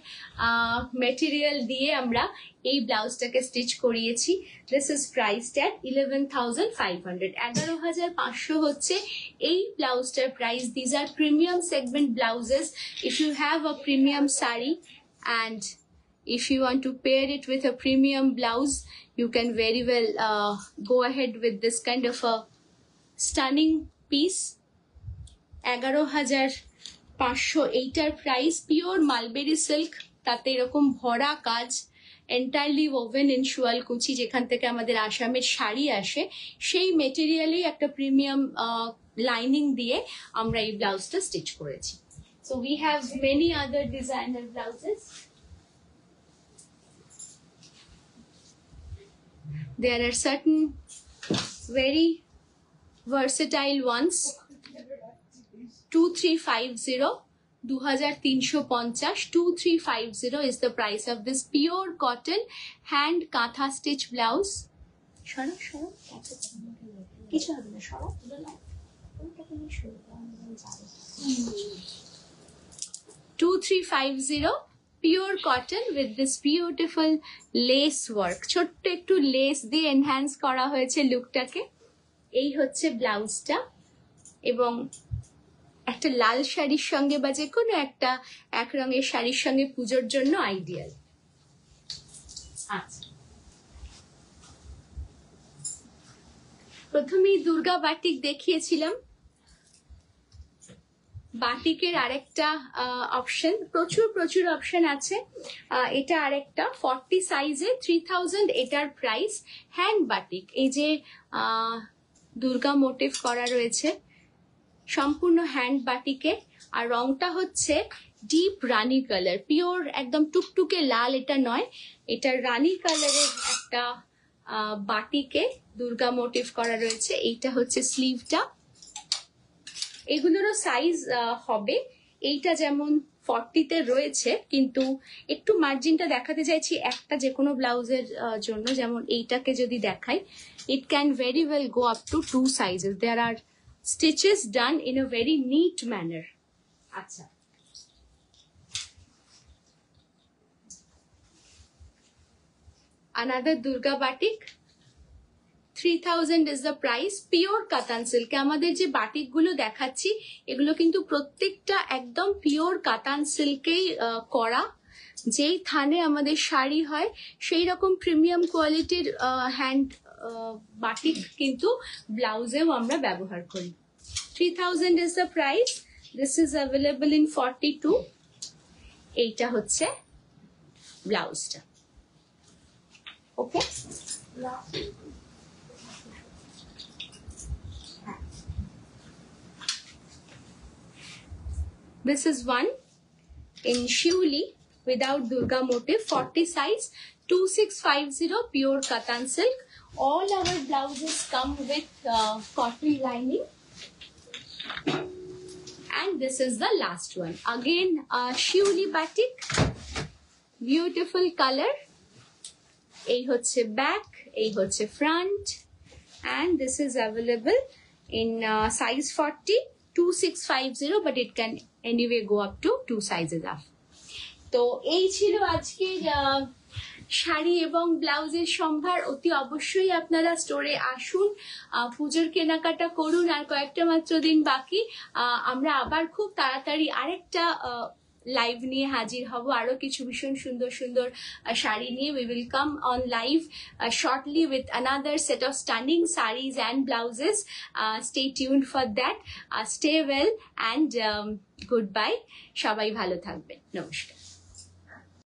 মেটেরিয়াল দিয়ে আমরা এই ব্লাউজটাকে স্টিচ করিয়েছি। দিস ইজ প্রাইসড অ্যাট 11,500, 11,500 হচ্ছে এই ব্লাউজটার প্রাইস। These are premium segment blouses. If you have a premium sari and if you want to pair it with a premium blouse, you can very well go ahead with this kind of a stunning piece. 11,500 এইটার price. Pure mulberry silk, তাতে এরকম ভরা কাজ, entirely woven in শুয়ালকুচি, যেখান থেকে আমাদের আসামের শাড়ি আসে, সেই মেটেরিয়ালেই একটা প্রিমিয়াম লাইনিং দিয়ে আমরা এই ব্লাউজটা স্টিচ করেছি। So we have many other designer blouses. There are certain very versatile ones. 2350, 2350, 2350 is the price of this pure cotton hand katha stitch blouse. Shara, shara. Kichu hobe na, shara. 2350 pure cotton with this beautiful lace work. ছোট্ট একটু less দিয়ে enhance করা হয়েছে লুকটাকে। এই হচ্ছে ব্লাউজটা, এবং একটা লাল শাড়ির সঙ্গে বা যে কোনো একটা এক রঙের শাড়ির সঙ্গে পুজোর জন্য আইডিয়াল। আচ্ছা, প্রথমেই দুর্গা বাটিক দেখিয়েছিলাম। বাটিকের আরেকটা অপশন, প্রচুর অপশন আছে। এটা আরেকটা 40 সাইজে 3000 এটার প্রাইস। হ্যান্ড বাটিক, এই যে দুর্গা মোটিভ করা রয়েছে সম্পূর্ণ হ্যান্ড বাটিকে, আর রংটা হচ্ছে ডিপ রানি কালার, পিওর একদম টুকটুকে লাল এটা নয়, এটা রানি কালারের একটা বাটিকে দুর্গা মোটিভ করা রয়েছে। এইটা হচ্ছে স্লিভটা। এগুলোরও সাইজ হবে, এইটা যেমন 40-তে রয়েছে, কিন্তু একটু মার্জিনটা দেখাতে চাইছি একটা যে কোনো ব্লাউজের জন্য। যেমন এইটাকে যদি দেখাই, it can very well go up to 2 sizes. There are stitches done in a very neat manner. আচ্ছা, another Durga batik, 3000 is the price, pure katan silk. আমাদের যে বাটিক গুলো দেখাচ্ছি এগুলো কিন্তু প্রত্যেকটা একদম পিওর কাতান সিল্কেই করা। যেই থানে আমাদের শাড়ি হয় সেই রকম প্রিমিয়াম কোয়ালিটির হ্যান্ড বাটিক কিন্তু ব্লাউজেও আমরা ব্যবহার করি। 3000 is the price. This is available in 42. এইটা হচ্ছে ব্লাউজটা। ওকে, this is one in Shiuli without Durga motif, 40 size, 2650, pure Katan silk. All our blouses come with cotton lining. And this is the last one. Again, Shiuli batik, beautiful color. এই হচ্ছে back, এই হচ্ছে front, and this is available in size 40, 2650, but it can anyway go up to 2 sizes up. তো এই ছিল আজকের শাড়ি এবং ব্লাউজের সম্ভার। অতি অবশ্যই আপনারা স্টোরে আসুন, পুজোর কেনাকাটা করুন। আর কয়েকটা মাত্র দিন বাকি, আমরা আবার খুব তাড়াতাড়ি আরেকটা লাইভ নিয়ে হাজির হব, আরো কিছু ভীষণ সুন্দর সুন্দর শাড়ি নিয়ে। We will come on live shortly with another set of stunning sarees and blouses. Stay tuned for that. Stay well and goodbye. সবাই ভালো থাকবেন। নমস্কার।